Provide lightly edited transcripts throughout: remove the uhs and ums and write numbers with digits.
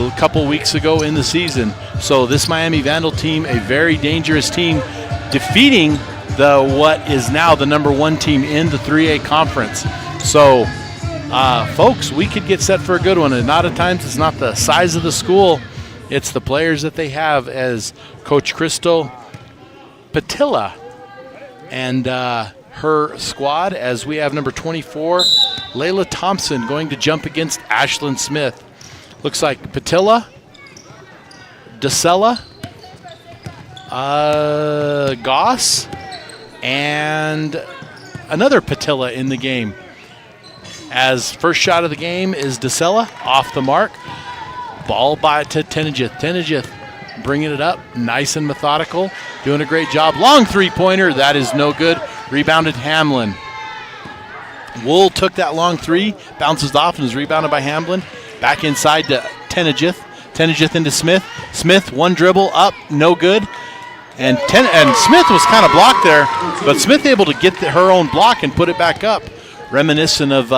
a couple weeks ago in the season. So this Miami Vandal team, a very dangerous team, defeating what is now the number 1 team in the 3A conference. So, folks, we could get set for a good one. And a lot of times it's not the size of the school, it's the players that they have, as Coach Crystal Patilla and her squad, as we have number 24, Layla Thompson, going to jump against Ashlyn Smith. Looks like Patilla, DeSella, Goss, and another Patilla in the game. As first shot of the game is DeSella, off the mark. Ball by to Tenejith. Tenejith bringing it up, nice and methodical, doing a great job. Long three-pointer, that is no good. Rebounded Hamlin. Wool took that long three, bounces off and is rebounded by Hamlin. Back inside to Tenejith. Tenejith into Smith. Smith, one dribble up, no good. And Smith was kind of blocked there, but Smith able to get her own block and put it back up. Reminiscent of,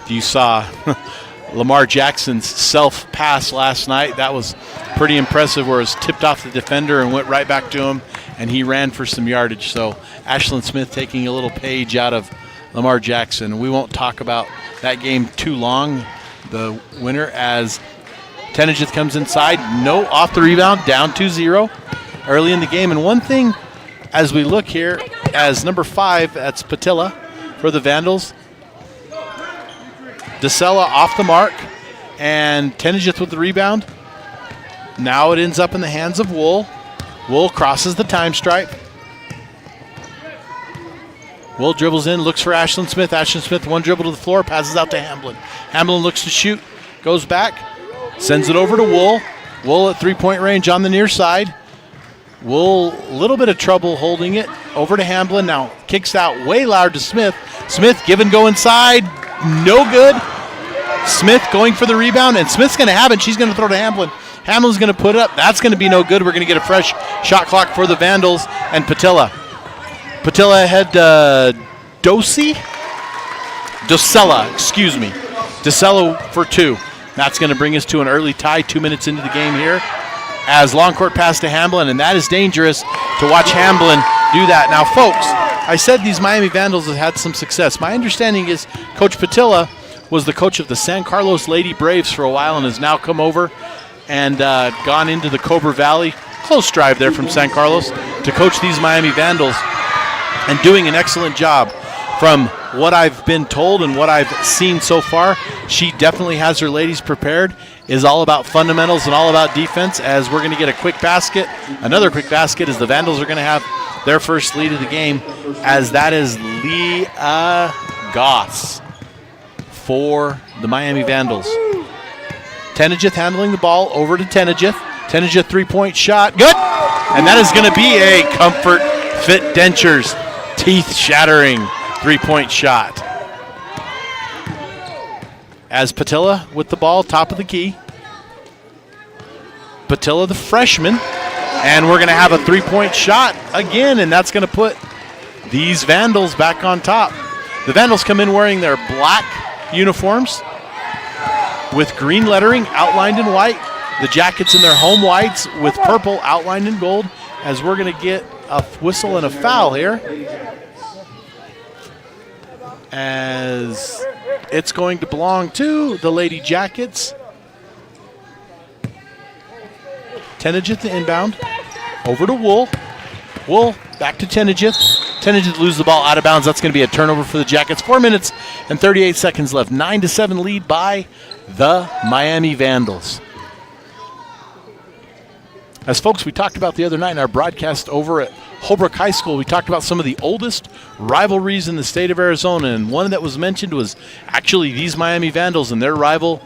if you saw Lamar Jackson's self-pass last night, that was pretty impressive, where it was tipped off the defender and went right back to him, and he ran for some yardage. So Ashlyn Smith taking a little page out of Lamar Jackson. We won't talk about that game too long. The winner, as Tenejith comes inside, no, off the rebound, down 2-0 early in the game. And one thing as we look here, as number 5, that's Patilla for the Vandals. DeSella off the mark, and Tenejith with the rebound. Now it ends up in the hands of Wool. Wool crosses the time stripe. Wool dribbles in, looks for Ashlyn Smith. Ashlyn Smith, one dribble to the floor, passes out to Hamlin. Hamlin looks to shoot, goes back, sends it over to Wool. Wool at three-point range on the near side. Wool, a little bit of trouble holding it. Over to Hamlin, now kicks out way loud to Smith. Smith, give and go inside, no good. Smith going for the rebound, and Smith's going to have it. She's going to throw to Hamlin. Hamlin's going to put it up. That's going to be no good. We're going to get a fresh shot clock for the Vandals and Patilla. Patilla had DeSella, excuse me. DeSella for 2. That's going to bring us to an early tie, 2 minutes into the game here. As long court pass to Hamlin, and that is dangerous to watch Hamlin do that. Now, folks, I said these Miami Vandals have had some success. My understanding is Coach Patilla was the coach of the San Carlos Lady Braves for a while and has now come over and gone into the Cobra Valley. Close drive there from San Carlos to coach these Miami Vandals, and doing an excellent job. From what I've been told and what I've seen so far, she definitely has her ladies prepared, is all about fundamentals and all about defense, as we're going to get a quick basket. Another quick basket, as the Vandals are going to have their first lead of the game, as that is Leah Goss for the Miami Vandals. Tenejith handling the ball, over to Tenejith. Tenejith three-point shot, good! And that is going to be a Comfort Fit Dentures teeth-shattering three-point shot. As Patilla with the ball, top of the key. Patilla, the freshman, and we're going to have a three-point shot again, and that's going to put these Vandals back on top. The Vandals come in wearing their black uniforms with green lettering outlined in white. The jackets in their home whites with purple outlined in gold, as we're going to get a whistle and a foul here, as it's going to belong to the Lady Jackets. Tenejith to inbound, over to Wool. Wool back to Tenejith. Tenejith loses the ball out of bounds. That's going to be a turnover for the Jackets. 4 minutes and 38 seconds left. 9-7 lead by the Miami Vandals. As folks, we talked about the other night in our broadcast over at Holbrook High School, we talked about some of the oldest rivalries in the state of Arizona, and one that was mentioned was actually these Miami Vandals and their rivalry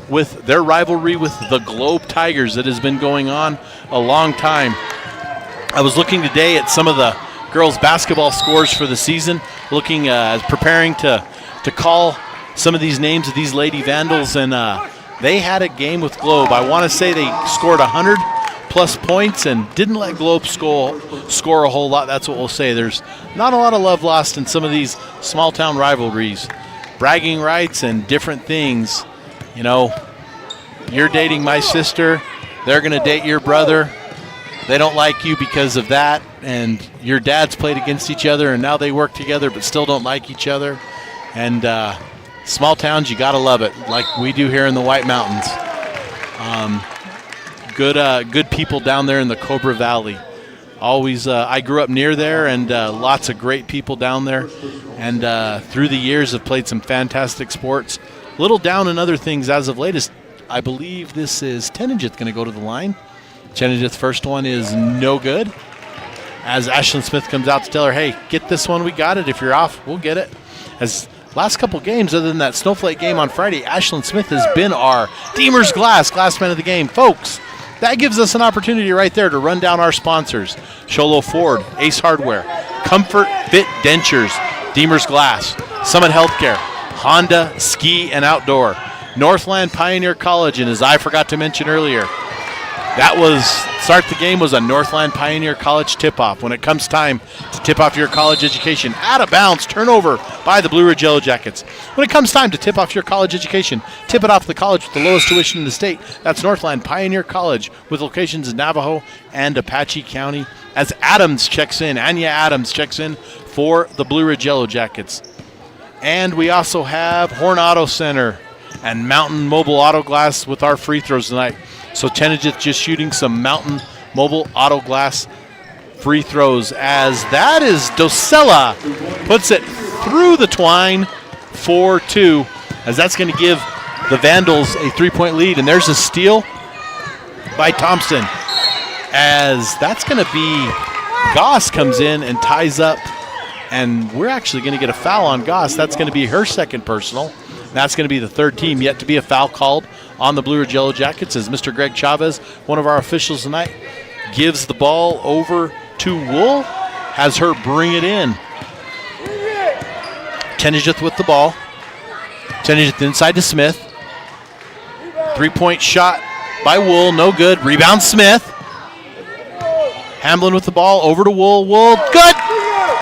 with the Globe Tigers that has been going on a long time. I was looking today at some of the girls basketball scores for the season, looking preparing to call some of these names of these Lady Vandals, and they had a game with Globe. I want to say they scored 100+ points and didn't let Globe score a whole lot. That's what we'll say. There's not a lot of love lost in some of these small town rivalries. Bragging rights and different things, you know, you're dating my sister. They're going to date your brother. They don't like you because of that. And your dads played against each other, and now they work together but still don't like each other. And small towns, you got to love it, like we do here in the White Mountains. Good people down there in the Cobra Valley. Always, I grew up near there, and lots of great people down there. And through the years, have played some fantastic sports. A little down in other things as of latest. I believe this is Tenijith going to go to the line. Tenijith's first one is no good. As Ashlyn Smith comes out to tell her, hey, get this one, we got it. If you're off, we'll get it. As last couple games, other than that Snowflake game on Friday, Ashlyn Smith has been our Deemer's Glassman of the game. Folks, that gives us an opportunity right there to run down our sponsors. Sholo Ford, Ace Hardware, Comfort Fit Dentures, Deemer's Glass, Summit Healthcare, Honda Ski and Outdoor, Northland Pioneer College, and as I forgot to mention earlier, that was, start the game was a Northland Pioneer College tip-off. When it comes time to tip off your college education, out of bounds, turnover by the Blue Ridge Yellow Jackets. When it comes time to tip off your college education, tip it off the college with the lowest tuition in the state. That's Northland Pioneer College with locations in Navajo and Apache County. As Adams checks in, Anya Adams checks in for the Blue Ridge Yellow Jackets. And we also have Horn Auto Center and Mountain Mobile Auto Glass with our free throws tonight. So Tenijith just shooting some Mountain Mobile Auto Glass free throws as that is Docella puts it through the twine 4-2 as that's going to give the Vandals a 3-point lead. And there's a steal by Thompson as that's going to be Goss comes in and ties up. And we're actually going to get a foul on Goss. That's going to be her second personal. That's going to be the third team yet to be a foul called on the Blue Ridge Yellow Jackets as Mr. Greg Chavez, one of our officials tonight, gives the ball over to Wool, has her bring it in. Tenijith with the ball. Tenijith inside to Smith. 3-point shot by Wool, no good. Rebound Smith. Hamblin with the ball, over to Wool. Wool, good!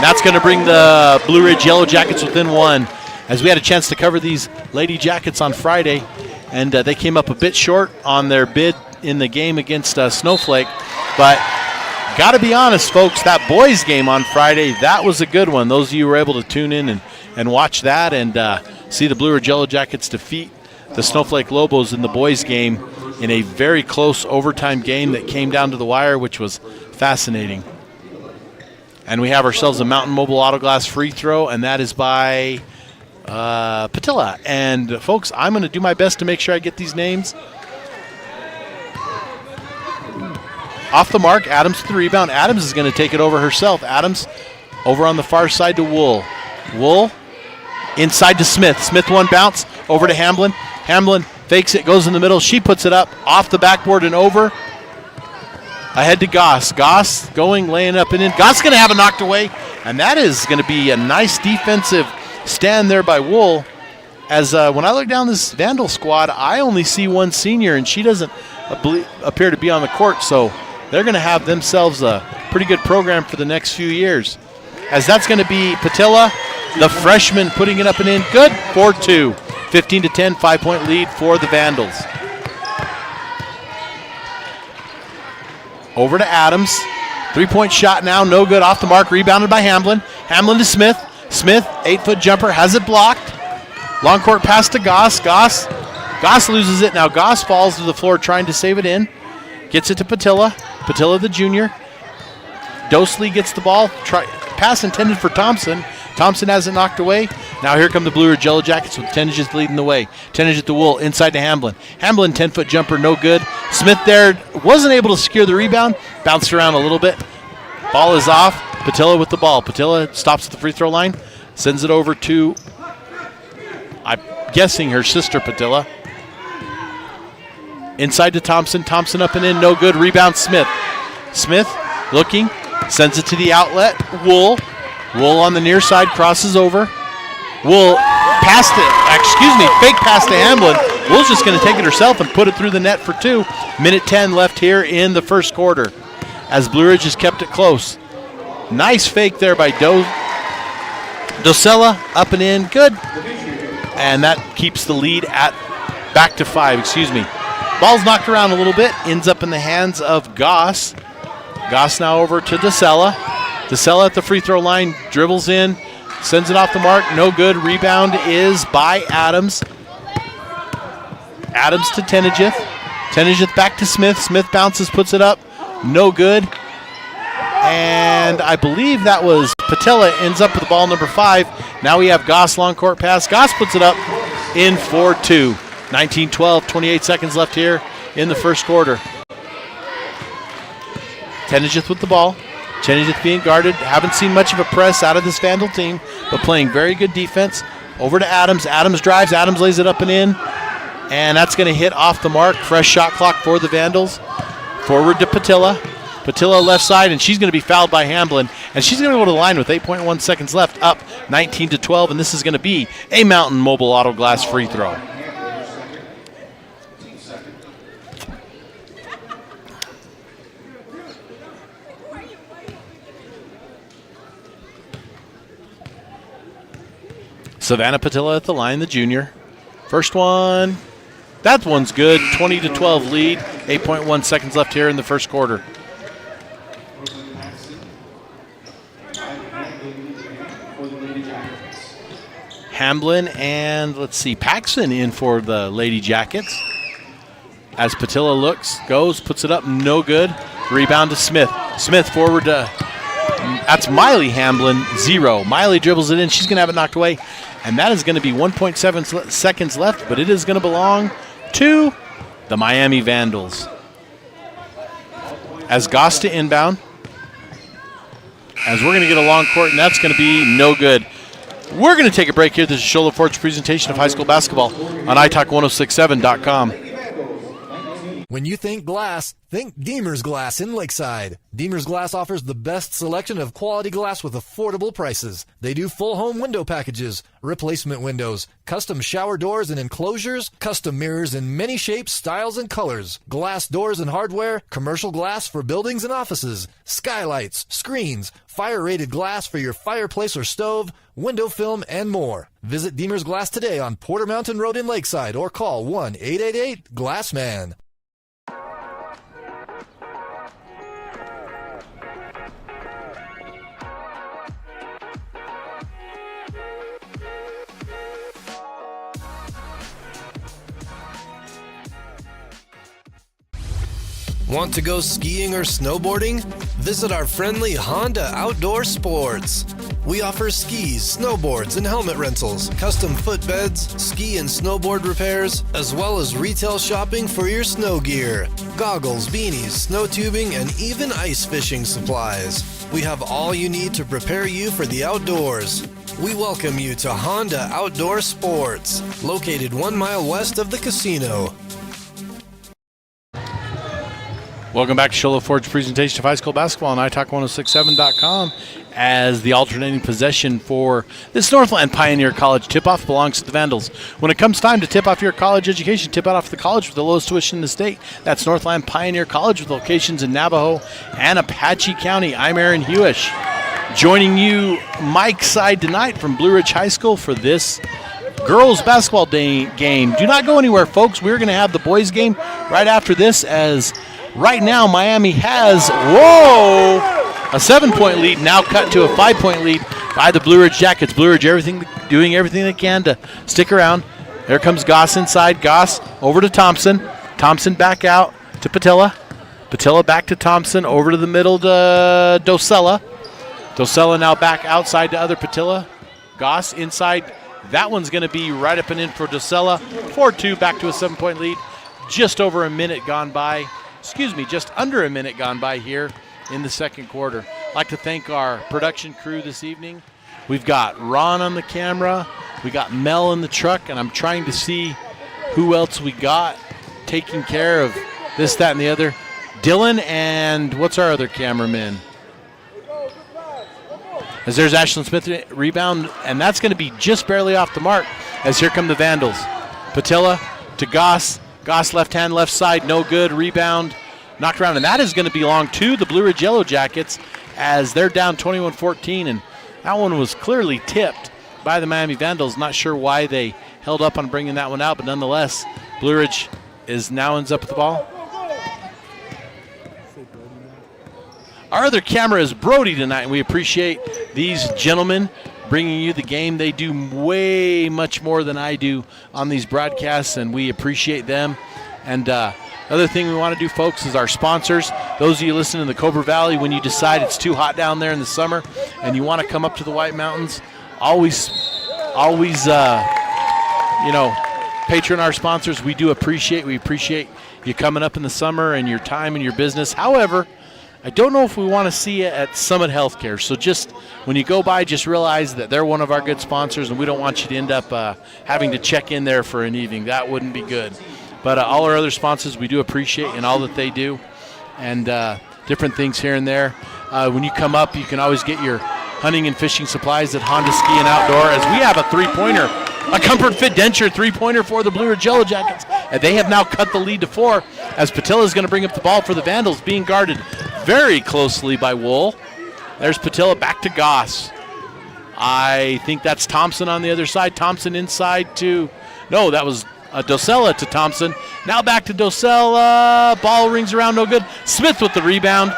That's going to bring the Blue Ridge Yellow Jackets within one. As we had a chance to cover these Lady Jackets on Friday, and they came up a bit short on their bid in the game against Snowflake. But got to be honest, folks, that boys game on Friday, that was a good one. Those of you who were able to tune in and watch that and see the Blue Ridge Yellow Jackets defeat the Snowflake Lobos in the boys game in a very close overtime game that came down to the wire, which was fascinating. And we have ourselves a Mountain Mobile Auto Glass free throw, and that is by Patilla. And folks, I'm going to do my best to make sure I get these names. Off the mark, Adams with the rebound. Adams is going to take it over herself. Adams over on the far side to Wool. Wool inside to Smith. Smith one bounce over to Hamblin. Hamblin fakes it, goes in the middle. She puts it up off the backboard and over. Ahead to Goss. Goss going, laying up and in. Goss going to have it knocked away. And that is going to be a nice defensive stand there by Wool. As when I look down this Vandal squad, I only see one senior, and she doesn't appear to be on the court. So they're going to have themselves a pretty good program for the next few years. As that's going to be Patilla, the freshman, putting it up and in. Good, 4-2. 15-10, 5-point lead for the Vandals. Over to Adams. 3-point shot now, no good, off the mark, rebounded by Hamblin. Hamblin to Smith. Smith, 8-foot jumper, has it blocked. Long court pass to Goss. Goss loses it. Now Goss falls to the floor trying to save it in. Gets it to Patilla. Patilla the junior. Dosley gets the ball. Pass intended for Thompson. Thompson has it knocked away. Now here come the Blue Ridge Yellow Jackets with Tenijith leading the way. Tenijith to Wool, inside to Hamblin. Hamblin, 10-foot jumper, no good. Smith there wasn't able to secure the rebound. Bounced around a little bit. Ball is off. Patilla with the ball. Patilla stops at the free throw line. Sends it over to, I'm guessing, her sister Patilla. Inside to Thompson. Thompson up and in, no good. Rebound Smith. Smith looking. Sends it to the outlet. Wool. Wool on the near side, crosses over. Wool passed it, fake pass to Hamblin. Wool's just going to take it herself and put it through the net for two. Minute 10 left here in the first quarter as Blue Ridge has kept it close. Nice fake there by Docella, up and in, good. And that keeps the lead at back to 5, Ball's knocked around a little bit, ends up in the hands of Goss. Goss now over to DeSella. DeSella at the free throw line, dribbles in, sends it off the mark, no good. Rebound is by Adams. Adams to Tenejith. Tenejith back to Smith. Smith bounces, puts it up, no good. And I believe that was Patilla ends up with the ball, number 5. Now we have Goss long court pass. Goss puts it up in 4-2. 19-12, 28 seconds left here in the first quarter. Tenejith with the ball. Tenejith being guarded. Haven't seen much of a press out of this Vandal team, but playing very good defense. Over to Adams. Adams drives. Adams lays it up and in. And that's going to hit off the mark. Fresh shot clock for the Vandals. Forward to Patilla. Patilla left side, and she's going to be fouled by Hamblin. And she's going to go to the line with 8.1 seconds left, up 19-12. And this is going to be a Mountain Mobile Auto Glass free throw. Savannah Patilla at the line, the junior. First one. That one's good. 20-12 lead. 8.1 seconds left here in the first quarter. Hamblin and, let's see, Paxson in for the Lady Jackets. As Patilla looks, goes, puts it up, no good. Rebound to Smith. Smith forward to, that's Miley Hamblin, 0. Miley dribbles it in. She's going to have it knocked away. And that is going to be 1.7 seconds left, but it is going to belong to the Miami Vandals. As Goss to inbound. As we're going to get a long court, and that's going to be no good. We're going to take a break here. This is Shola Ford's presentation of high school basketball on italk1067.com. When you think glass, think Deemer's Glass in Lakeside. Deemer's Glass offers the best selection of quality glass with affordable prices. They do full home window packages, replacement windows, custom shower doors and enclosures, custom mirrors in many shapes, styles, and colors, glass doors and hardware, commercial glass for buildings and offices, skylights, screens, fire-rated glass for your fireplace or stove, window film, and more. Visit Deemer's Glass today on Porter Mountain Road in Lakeside or call 1-888-GLASSMAN. Want to go skiing or snowboarding? Visit our friendly Honda Outdoor Sports. We offer skis, snowboards, and helmet rentals, custom footbeds, ski and snowboard repairs, as well as retail shopping for your snow gear, goggles, beanies, snow tubing, and even ice fishing supplies. We have all you need to prepare you for the outdoors. We welcome you to Honda Outdoor Sports, located 1 mile west of the casino. Welcome back to Shola Ford's presentation of high school basketball on italk1067.com. As the alternating possession for this Northland Pioneer College tip-off belongs to the Vandals. When it comes time to tip off your college education, tip it off the college with the lowest tuition in the state. That's Northland Pioneer College with locations in Navajo and Apache County. I'm Aaron Hewish, joining you Mike's side tonight from Blue Ridge High School for this girls basketball game. Do not go anywhere, folks. We're going to have the boys game right after this, as right now Miami has, a 7-point lead, now cut to a 5-point lead by the Blue Ridge Jackets. Blue Ridge doing everything they can to stick around. There comes Goss inside. Goss over to Thompson. Thompson back out to Patilla. Patilla back to Thompson, over to the middle to Docella. Docella now back outside to other Patilla. Goss inside. That one's going to be right up and in for Docella. 4-2, back to a 7-point lead. Just over a minute gone by. Just under a minute gone by here in the second quarter. I'd like to thank our production crew this evening. We've got Ron on the camera. We got Mel in the truck, and I'm trying to see who else we got taking care of this, that, and the other. Dylan, and what's our other cameraman? As there's Ashlyn Smith rebound, and that's going to be just barely off the mark, as here come the Vandals. Patilla to Goss. Goss left hand, left side, no good. Rebound, knocked around, and that is going to belong to the Blue Ridge Yellow Jackets, as they're down 21-14, and that one was clearly tipped by the Miami Vandals. Not sure why they held up on bringing that one out, but nonetheless, Blue Ridge ends up with the ball. Our other camera is Brody tonight, and we appreciate these gentlemen bringing you the game. They do way much more than I do on these broadcasts, and we appreciate them. And other thing we want to do, folks, is our sponsors. Those of you listening in the Cobra Valley, when you decide it's too hot down there in the summer and you want to come up to the White Mountains, always, patron our sponsors. We appreciate you coming up in the summer and your time and your business. However, I don't know if we want to see you at Summit Healthcare. So just when you go by, just realize that they're one of our good sponsors, and we don't want you to end up having to check in there for an evening. That wouldn't be good. But all our other sponsors, we do appreciate and all that they do, and different things here and there. When you come up, you can always get your hunting and fishing supplies at Honda Ski and Outdoor, as we have a three-pointer, a Comfort Fit Denture three-pointer for the Blue Ridge Yellow Jackets. And they have now cut the lead to 4, as Patilla is going to bring up the ball for the Vandals, being guarded very closely by Wool. There's Patilla back to Goss. I think that's Thompson on the other side. Thompson inside to, no, that was Docella to Thompson. Now back to Docella. Ball rings around, no good. Smith with the rebound.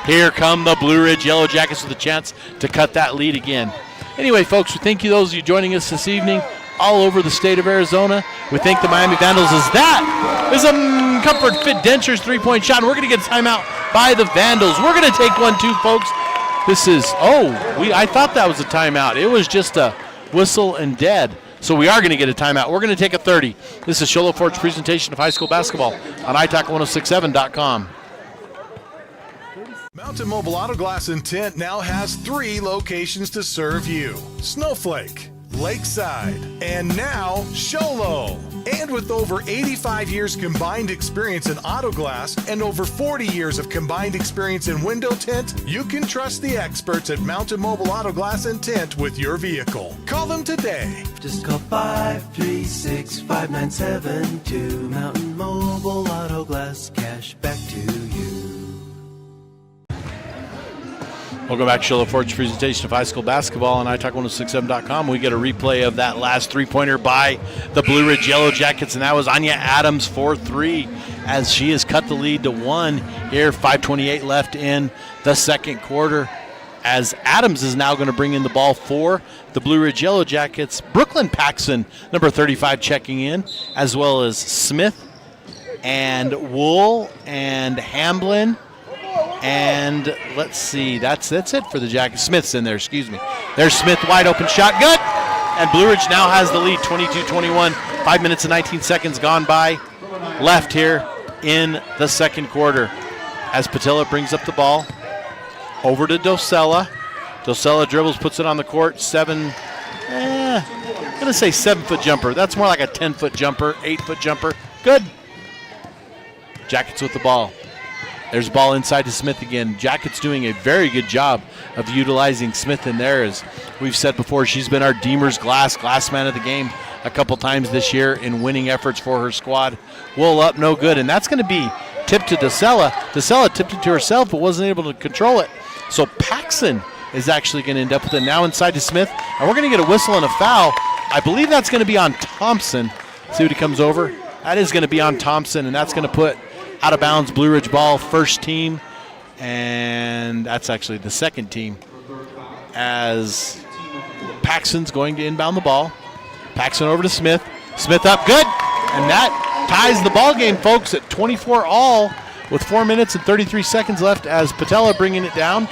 Here come the Blue Ridge Yellow Jackets with a chance to cut that lead again. Anyway, folks, we thank you, those of you joining us this evening all over the state of Arizona. We thank the Miami Vandals as that is a Comfort Fit Dentures three-point shot, and we're going to get a timeout by the Vandals. We're going to take one, too, folks. This is, I thought that was a timeout. It was just a whistle and dead. So we are going to get a timeout. We're going to take a 30. This is Shola Ford's presentation of high school basketball on iTalk1067.com. Mountain Mobile Auto Glass and Tint now has 3 locations to serve you: Snowflake, Lakeside, and now Sholo. And with over 85 years combined experience in auto glass and over 40 years of combined experience in window tint, you can trust the experts at Mountain Mobile Auto Glass and Tint with your vehicle. Call them today. Just call 536-5972. Mountain Mobile Auto Glass, cash back to you. Welcome back to Shola Ford's presentation of high school basketball on iTalk1067.com. We get a replay of that last three-pointer by the Blue Ridge Yellow Jackets, and that was Anya Adams for 3, as she has cut the lead to 1 here. 5:28 left in the second quarter, as Adams is now going to bring in the ball for the Blue Ridge Yellow Jackets. Brooklyn Paxson, number 35, checking in, as well as Smith and Wool and Hamblin. And let's see, that's it for the Jackets. Smith's in there, excuse me. There's Smith, wide open shot, good. And Blue Ridge now has the lead, 22-21. 5 minutes and 19 seconds gone by left here in the second quarter, as Patilla brings up the ball over to Docella. Docella dribbles, puts it on the court. I'm going to say 7-foot jumper. That's more like a 10-foot jumper, 8-foot jumper. Good. Jackets with the ball. There's a ball inside to Smith again. Jackets doing a very good job of utilizing Smith in there. As we've said before, she's been our Deemer's glass man of the game a couple times this year in winning efforts for her squad. Wool up, no good. And that's going to be tipped to Docella. Docella tipped it to herself but wasn't able to control it. So Paxson is actually going to end up with it now inside to Smith. And we're going to get a whistle and a foul. I believe that's going to be on Thompson. See what he comes over. That is going to be on Thompson, and that's going to put out of bounds Blue Ridge ball, first team, and that's actually the second team, as Paxson's going to inbound the ball. Paxson over to Smith. Smith up, good, and that ties the ball game, folks, at 24 all with 4 minutes and 33 seconds left, as Patella bringing it down.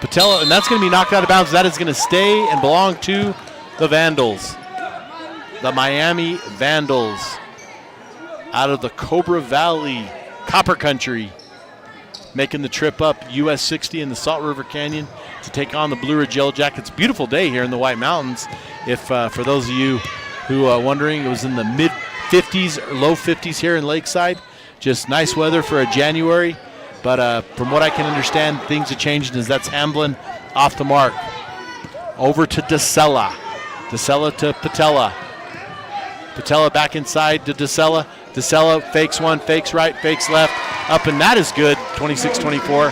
Patella, and that's going to be knocked out of bounds. That is going to stay and belong to the Vandals, the Miami Vandals, out of the Cobra Valley, Copper Country, making the trip up US 60 in the Salt River Canyon to take on the Blue Ridge Yellow Jackets. Beautiful day here in the White Mountains. If for those of you who are wondering, it was in the mid-50s or low 50s here in Lakeside. Just nice weather for a January. But from what I can understand, things have changed, as that's Hamblin off the mark. Over to Docella. Docella to Patella. Patella back inside to Docella. Docella fakes one, fakes right, fakes left, up, and that is good. 26-24.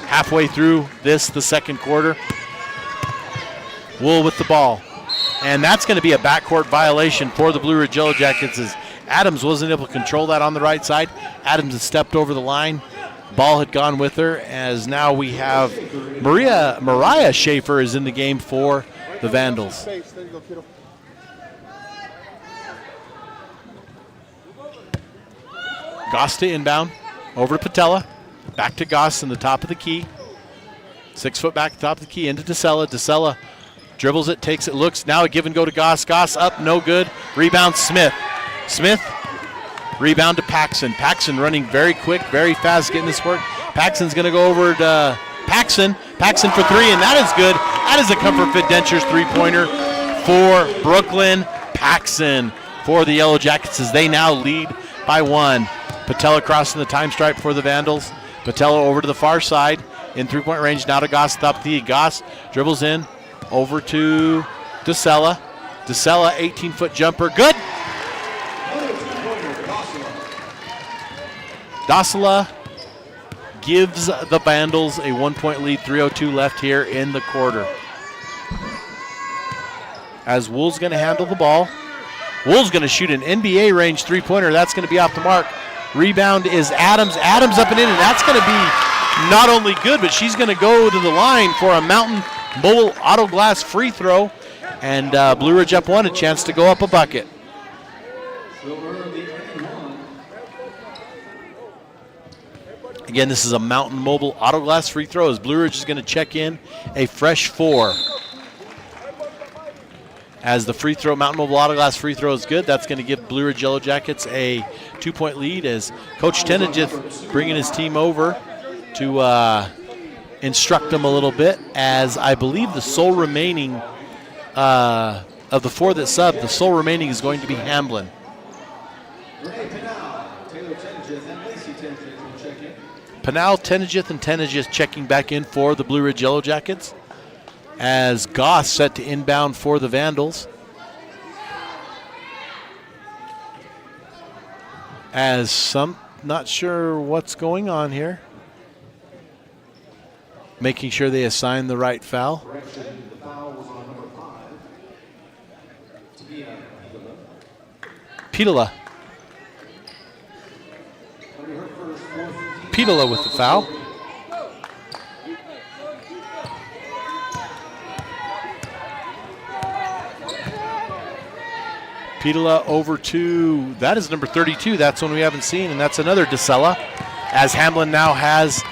Halfway through the second quarter. Wool with the ball. And that's going to be a backcourt violation for the Blue Ridge Yellow Jackets, Adams wasn't able to control that on the right side. Adams had stepped over the line. Ball had gone with her, as now we have Mariah Schaefer is in the game for the Vandals. Goss to inbound, over to Patella, back to Goss in the top of the key. 6 foot back, top of the key, into DeSella. DeSella dribbles it, takes it, looks, now a give and go to Goss. Goss up, no good. Rebound Smith. Smith, rebound to Paxson. Paxson running very quick, very fast, getting this work. Paxson's going to go over to Paxson. Paxson for 3, and that is good. That is a Comfort Fit Dentures three-pointer for Brooklyn. Paxson for the Yellow Jackets as they now lead by 1. Patella crossing the time stripe for the Vandals. Patella over to the far side in three-point range. Now to Goss, top of the key. Goss dribbles in over to DeSella. DeSella, 18-foot jumper. Good. Dossela gives the Vandals a 1-point lead. 3:02 left here in the quarter. As Wool's going to handle the ball. Wool's going to shoot an NBA range three-pointer. That's going to be off the mark. Rebound is Adams. Adams up and in, and that's going to be not only good, but she's going to go to the line for a Mountain Mobile Auto Glass free throw. And Blue Ridge up 1, a chance to go up a bucket. Again, this is a Mountain Mobile Auto Glass free throw as Blue Ridge is going to check in a fresh 4. As the free throw, Mountain Mobile Auto Glass free throw is good. That's going to give Blue Ridge Yellow Jackets a 2-point lead as Coach Tenejith bringing his team over to instruct them a little bit, as I believe the sole remaining of the 4 that subbed, the sole remaining is going to be Hamblin. Pinal, Tenejith, and Tenejith checking back in for the Blue Ridge Yellow Jackets. As Goss set to inbound for the Vandals. Not sure what's going on here. Making sure they assign the right foul. Pitola. Pitola with the foul. Pitola over to, that is number 32. That's one we haven't seen, and that's another DeSella. As Hamlin now has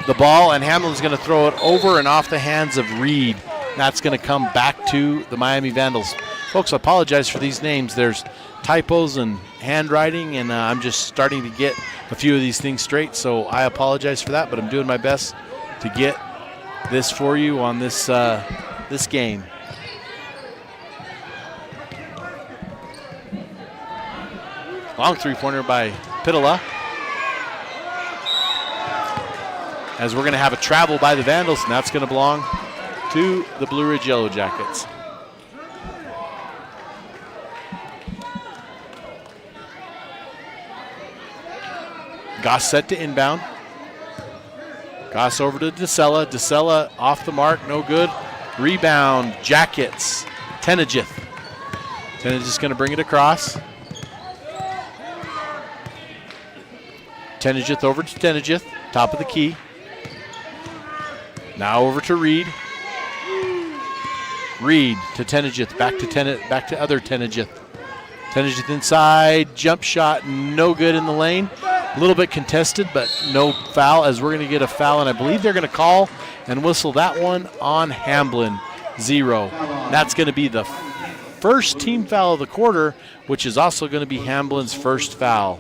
the ball, and Hamlin's going to throw it over and off the hands of Reed. That's going to come back to the Miami Vandals. Folks, I apologize for these names. There's typos and handwriting, and I'm just starting to get a few of these things straight, so I apologize for that, but I'm doing my best to get this for you on this this game. Long three-pointer by Pitola. As we're going to have a travel by the Vandals, and that's going to belong to the Blue Ridge Yellow Jackets. Goss set to inbound. Goss over to DeSella. DeSella off the mark, no good. Rebound, Jackets. Tenejith. Tenejith's going to bring it across. Tenejith over to Tenejith, top of the key. Now over to Reed. Reed to Tenejith, back to other Tenejith. Tenejith inside, jump shot, no good in the lane. A little bit contested, but no foul, as we're going to get a foul, and I believe they're going to call and whistle that one on Hamblin. 0. That's going to be the first team foul of the quarter, which is also going to be Hamblin's first foul.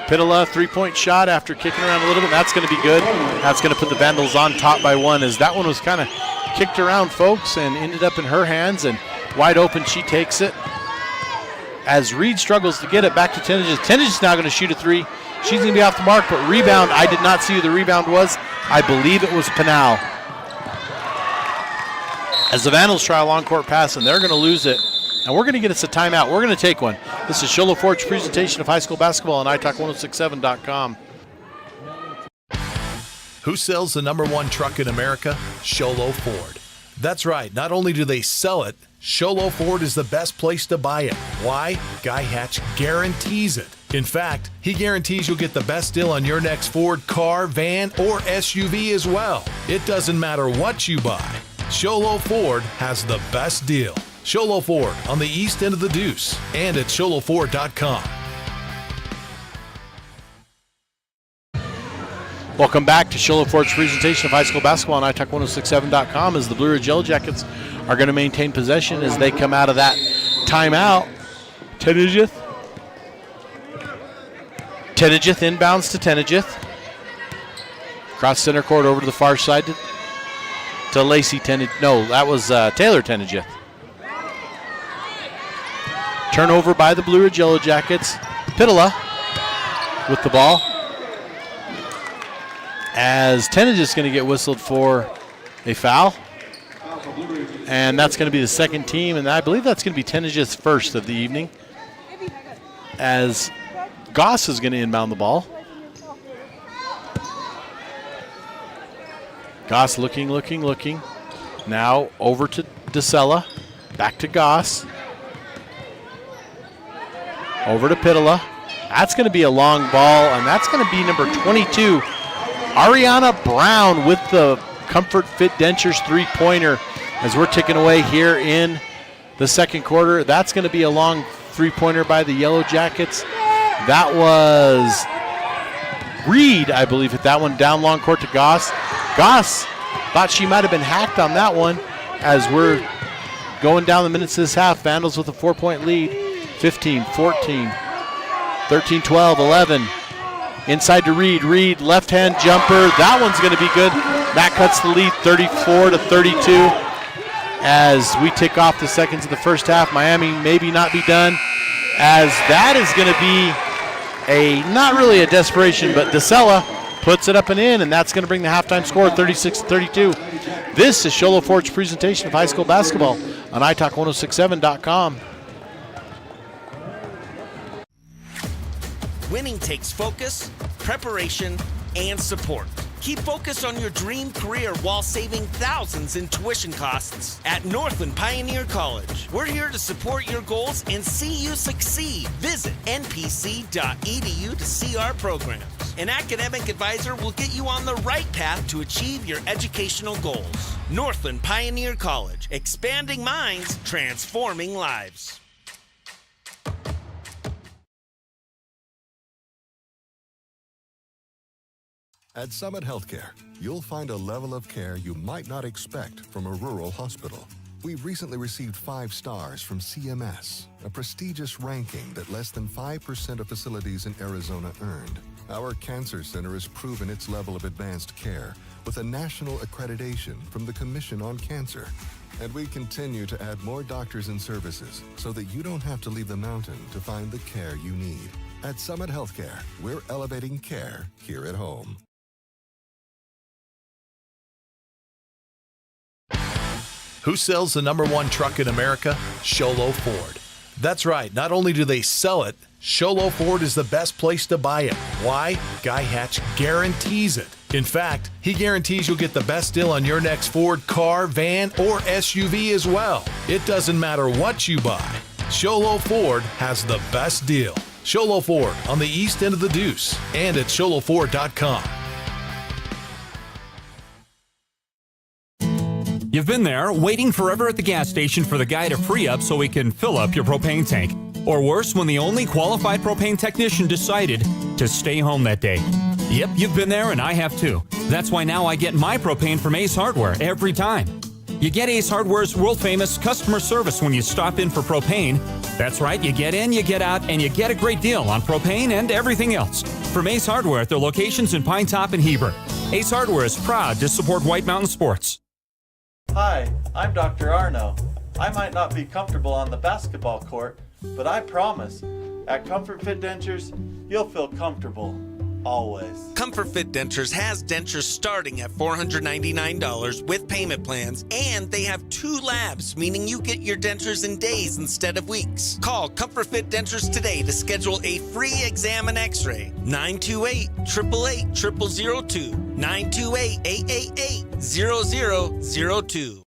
Pitola, three-point shot after kicking around a little bit. That's going to be good. That's going to put the Vandals on top by 1, as that one was kind of kicked around, folks, and ended up in her hands, and wide open, she takes it. As Reed struggles to get it back to Tenejith. Tenejith's now going to shoot a 3. She's going to be off the mark, but rebound, I did not see who the rebound was. I believe it was Pinal. As the Vandals try a long court pass, and they're going to lose it. And we're going to get us a timeout. We're going to take one. This is Show Low Ford's presentation of high school basketball on italk1067.com. Who sells the #1 truck in America? Show Low Ford. That's right. Not only do they sell it, Show Low Ford is the best place to buy it. Why? Guy Hatch guarantees it. In fact, he guarantees you'll get the best deal on your next Ford car, van, or SUV as well. It doesn't matter what you buy. Show Low Ford has the best deal. Show Low Ford on the east end of the Deuce and at showlowford.com. Welcome back to Show Low Ford's presentation of high school basketball on italk1067.com as the Blue Ridge Yellow Jackets are going to maintain possession as they come out of that timeout. Tenijith inbounds to Tenijith. Cross center court over to the far side to Lacey Tenijith. No, that was Taylor Tenijith. Turnover by the Blue Ridge Yellow Jackets. Pitala with the ball. As Tenijith's going to get whistled for a foul. And that's going to be the second team, and I believe that's going to be Tenijith's first of the evening. As Goss is going to inbound the ball. Goss looking. Now over to DeSella. Back to Goss. Over to Pitala. That's going to be a long ball, and that's going to be number 22, Ariana Brown, with the Comfort Fit Dentures three-pointer as we're ticking away here in the second quarter. That's going to be a long three-pointer by the Yellow Jackets. That was Reed, I believe, hit that one down long court to Goss. Goss thought she might have been hacked on that one as we're going down the minutes of this half. Vandals with a 4-point lead. 15, 14, 13, 12, 11. Inside to Reed. Reed, left-hand jumper. That one's going to be good. That cuts the lead 34-32 as we tick off the seconds of the first half. Miami maybe not be done, as that is going to be not really a desperation, but DeSella puts it up and in, and that's going to bring the halftime score 36-32. This is Show Low Ford's presentation of high school basketball on italk1067.com. Winning takes focus, preparation, and support. Keep focused on your dream career while saving thousands in tuition costs at Northland Pioneer College. We're here to support your goals and see you succeed. Visit npc.edu to see our programs. An academic advisor will get you on the right path to achieve your educational goals. Northland Pioneer College, expanding minds, transforming lives. At Summit Healthcare, you'll find a level of care you might not expect from a rural hospital. We've recently received 5 stars from CMS, a prestigious ranking that less than 5% of facilities in Arizona earned. Our cancer center has proven its level of advanced care with a national accreditation from the Commission on Cancer. And we continue to add more doctors and services so that you don't have to leave the mountain to find the care you need. At Summit Healthcare, we're elevating care here at home. Who sells the #1 truck in America? Show Low Ford. That's right. Not only do they sell it, Show Low Ford is the best place to buy it. Why? Guy Hatch guarantees it. In fact, he guarantees you'll get the best deal on your next Ford car, van, or SUV as well. It doesn't matter what you buy. Show Low Ford has the best deal. Show Low Ford on the east end of the Deuce and at showlowford.com. You've been there, waiting forever at the gas station for the guy to free up so he can fill up your propane tank. Or worse, when the only qualified propane technician decided to stay home that day. Yep, you've been there and I have too. That's why now I get my propane from Ace Hardware every time. You get Ace Hardware's world-famous customer service when you stop in for propane. That's right, you get in, you get out, and you get a great deal on propane and everything else. From Ace Hardware at their locations in Pine Top and Heber. Ace Hardware is proud to support White Mountain Sports. Hi, I'm Dr. Arno. I might not be comfortable on the basketball court, but I promise, at Comfort Fit Dentures, you'll feel comfortable. always. Comfort Fit Dentures has dentures starting at $499 with payment plans, and they have 2 labs, meaning you get your dentures in days instead of weeks. Call Comfort Fit Dentures today to schedule a free exam and x-ray. 928-888-0002. 928-888-0002.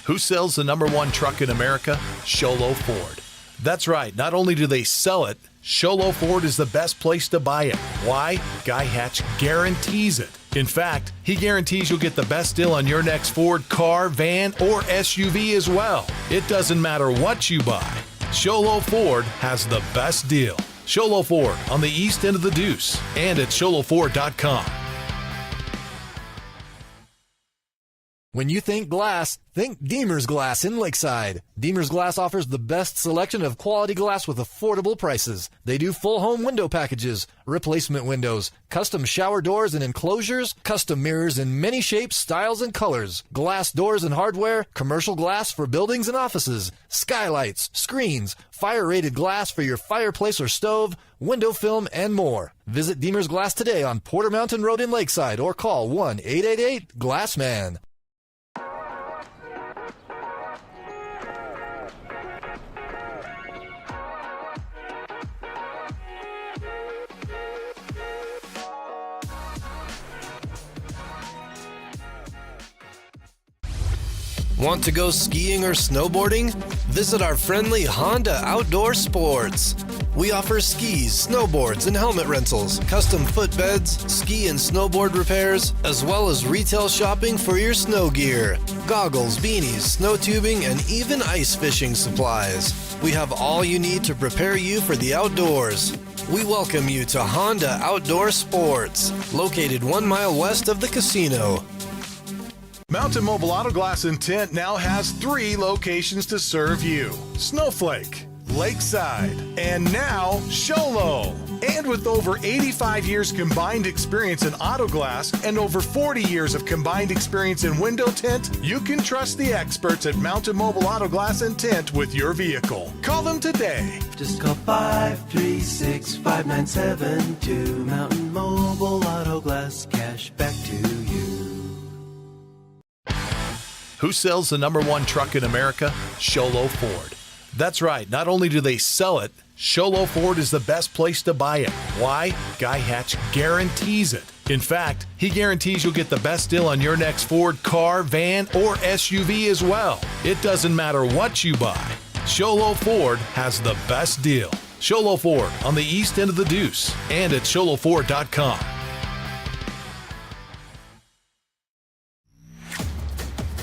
Who sells the #1 truck in America? Sholo Ford. That's right. Not only do they sell it, Sholo Ford is the best place to buy it. Why? Guy Hatch guarantees it. In fact, he guarantees you'll get the best deal on your next Ford car, van, or SUV as well. It doesn't matter what you buy. Sholo Ford has the best deal. Sholo Ford on the east end of the Deuce and at sholoford.com. When you think glass, think Deemer's Glass in Lakeside. Deemer's Glass offers the best selection of quality glass with affordable prices. They do full home window packages, replacement windows, custom shower doors and enclosures, custom mirrors in many shapes, styles, and colors, glass doors and hardware, commercial glass for buildings and offices, skylights, screens, fire-rated glass for your fireplace or stove, window film, and more. Visit Deemer's Glass today on Porter Mountain Road in Lakeside or call 1-888-GLASSMAN. Want to go skiing or snowboarding? Visit our friendly Honda Outdoor Sports. We offer skis, snowboards, and helmet rentals, custom footbeds, ski and snowboard repairs, as well as retail shopping for your snow gear, goggles, beanies, snow tubing, and even ice fishing supplies. We have all you need to prepare you for the outdoors. We welcome you to Honda Outdoor Sports, located 1 mile west of the casino. Mountain Mobile Auto Glass and Tint now has 3 locations to serve you: Snowflake, Lakeside, and now Sholo. And with over 85 years combined experience in auto glass and over 40 years of combined experience in window tint, you can trust the experts at Mountain Mobile Auto Glass and Tint with your vehicle. Call them today. Just call 536-5972. Mountain Mobile Auto Glass, cash back to you. Who sells the #1 truck in America? Sholo Ford. That's right. Not only do they sell it, Sholo Ford is the best place to buy it. Why? Guy Hatch guarantees it. In fact, he guarantees you'll get the best deal on your next Ford car, van, or SUV as well. It doesn't matter what you buy. Sholo Ford has the best deal. Sholo Ford on the east end of the Deuce and at sholoford.com.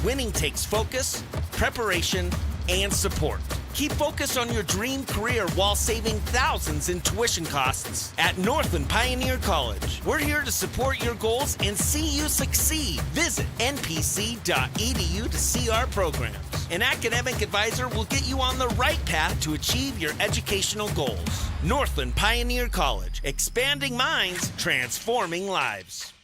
Winning takes focus, preparation, and support. Keep focus on your dream career while saving thousands in tuition costs at Northland Pioneer College. We're here to support your goals and see you succeed. Visit npc.edu to see our programs. An academic advisor will get you on the right path to achieve your educational goals. Northland Pioneer College, expanding minds, transforming lives.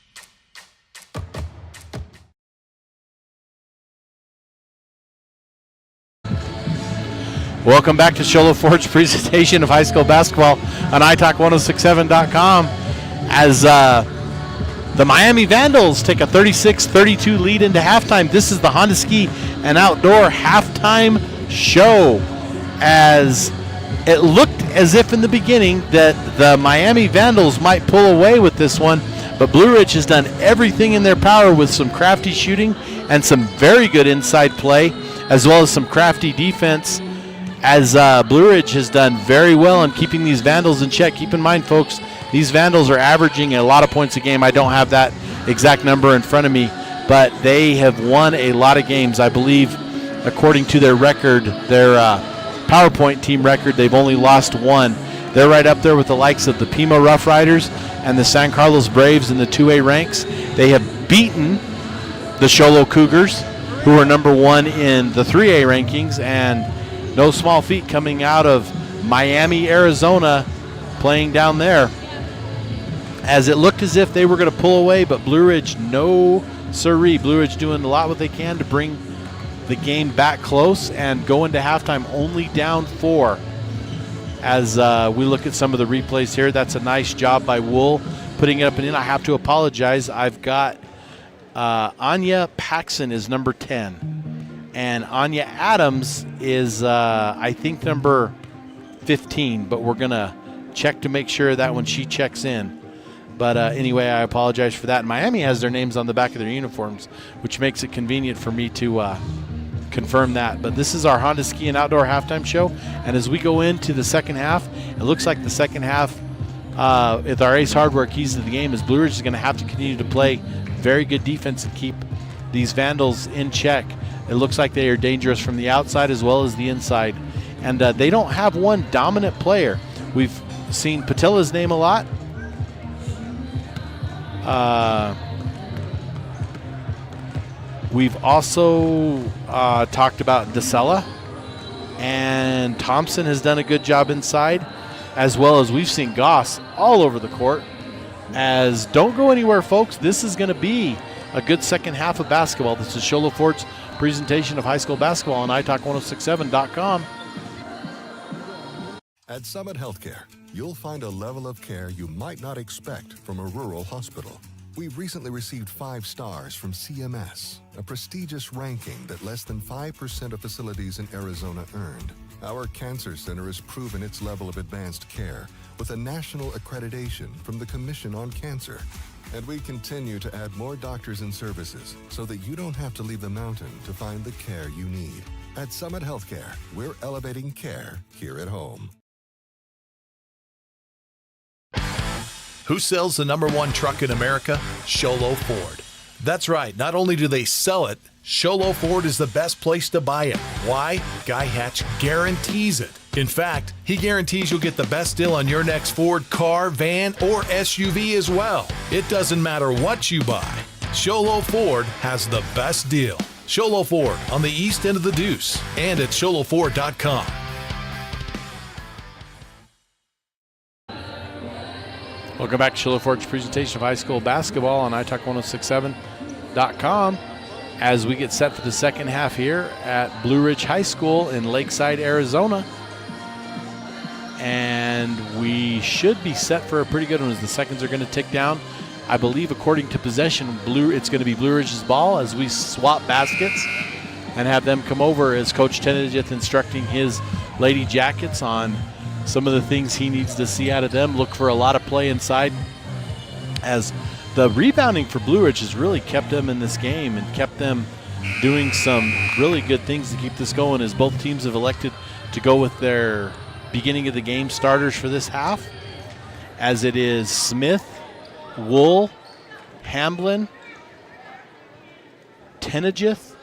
Welcome back to Sholo Ford's presentation of high school basketball on iTalk1067.com as the Miami Vandals take a 36-32 lead into halftime. This is the Honda Ski and Outdoor halftime show, as it looked as if in the beginning that the Miami Vandals might pull away with this one, but Blue Ridge has done everything in their power with some crafty shooting and some very good inside play, as well as some crafty defense, as Blue Ridge has done very well in keeping these Vandals in check. Keep in mind, folks, these Vandals are averaging a lot of points a game. I don't have that exact number in front of me, but they have won a lot of games. I believe, according to their record, their PowerPoint team record, they've only lost 1. They're right up there with the likes of the Pima Rough Riders and the San Carlos Braves in the 2A ranks. They have beaten the Sholo Cougars, who are number 1 in the 3A rankings, and no small feat coming out of Miami, Arizona, playing down there, as it looked as if they were going to pull away, but Blue Ridge, no siree. Blue Ridge doing a lot what they can to bring the game back close and go into halftime only down 4. as we look at some of the replays here. That's a nice job by Wool putting it up and in. I have to apologize. I've got Anya Paxson is number 10, and Anya Adams is, I think, number 15, but we're going to check to make sure that when she checks in. But anyway, I apologize for that. Miami has their names on the back of their uniforms, which makes it convenient for me to confirm that. But this is our Honda Ski and Outdoor halftime show, and as we go into the second half, it looks like the second half with our Ace Hardware keys to the game is Blue Ridge is going to have to continue to play very good defense and keep these Vandals in check. It looks like they are dangerous from the outside as well as the inside, and they don't have one dominant player. We've seen Patila's name a lot. We've also talked about DeSella, and Thompson has done a good job inside, as well as we've seen Goss all over the court. As don't go anywhere, folks. This is going to be a good second half of basketball. This is Sholo Ford's presentation of high school basketball on italk1067.com. At Summit Healthcare, you'll find a level of care you might not expect from a rural hospital. We've recently received 5 stars from CMS, a prestigious ranking that less than 5% of facilities in Arizona earned. Our cancer center has proven its level of advanced care with a national accreditation from the Commission on Cancer. And we continue to add more doctors and services so that you don't have to leave the mountain to find the care you need. At Summit Healthcare, we're elevating care here at home. Who sells the #1 truck in America? Sholo Ford. That's right. Not only do they sell it, Sholo Ford is the best place to buy it. Why? Guy Hatch guarantees it. In fact, he guarantees you'll get the best deal on your next Ford car, van, or SUV as well. It doesn't matter what you buy. Sholo Ford has the best deal. Sholo Ford on the east end of the Deuce and at sholoford.com. Welcome back to Sholo Ford's presentation of high school basketball on italk1067.com as we get set for the second half here at Blue Ridge High School in Lakeside, Arizona. And we should be set for a pretty good one as the seconds are going to tick down. I believe, according to possession, it's going to be Blue Ridge's ball as we swap baskets and have them come over as Coach Tenedith instructing his Lady Jackets on some of the things he needs to see out of them. Look for a lot of play inside, as the rebounding for Blue Ridge has really kept them in this game and kept them doing some really good things to keep this going, as both teams have elected to go with their beginning of the game starters for this half, as it is Smith, Wool, Hamblin, Tenedith,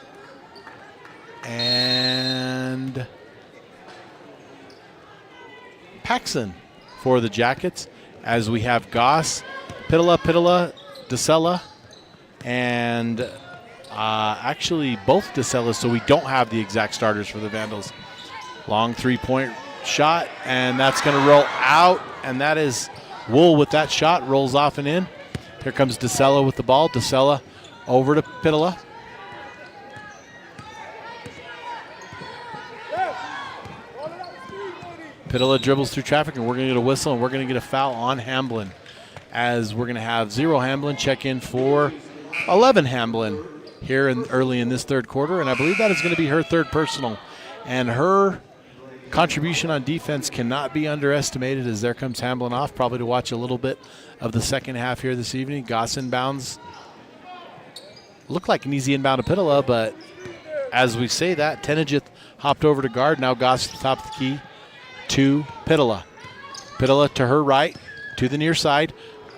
and Paxson for the Jackets, as we have Goss, Pitala, DeSella, and actually both DeSellas, so we don't have the exact starters for the Vandals. Long three-point shot, and that's going to roll out, and that is Wool with that shot, rolls off and in. Here comes DeSella with the ball. DeSella over to Pitala. Pitala dribbles through traffic, and we're going to get a whistle, and we're going to get a foul on Hamblin, as we're going to have 0 Hamblin check in for 11 Hamblin here early in this third quarter, and I believe that is going to be her third personal. And her contribution on defense cannot be underestimated, as there comes Hamblin off, probably to watch a little bit of the second half here this evening. Goss inbounds. Looked like an easy inbound to Pitala, but as we say that, Tenedith hopped over to guard. Now Goss at the top of the key to Pitala. Pitala to her right, to the near side,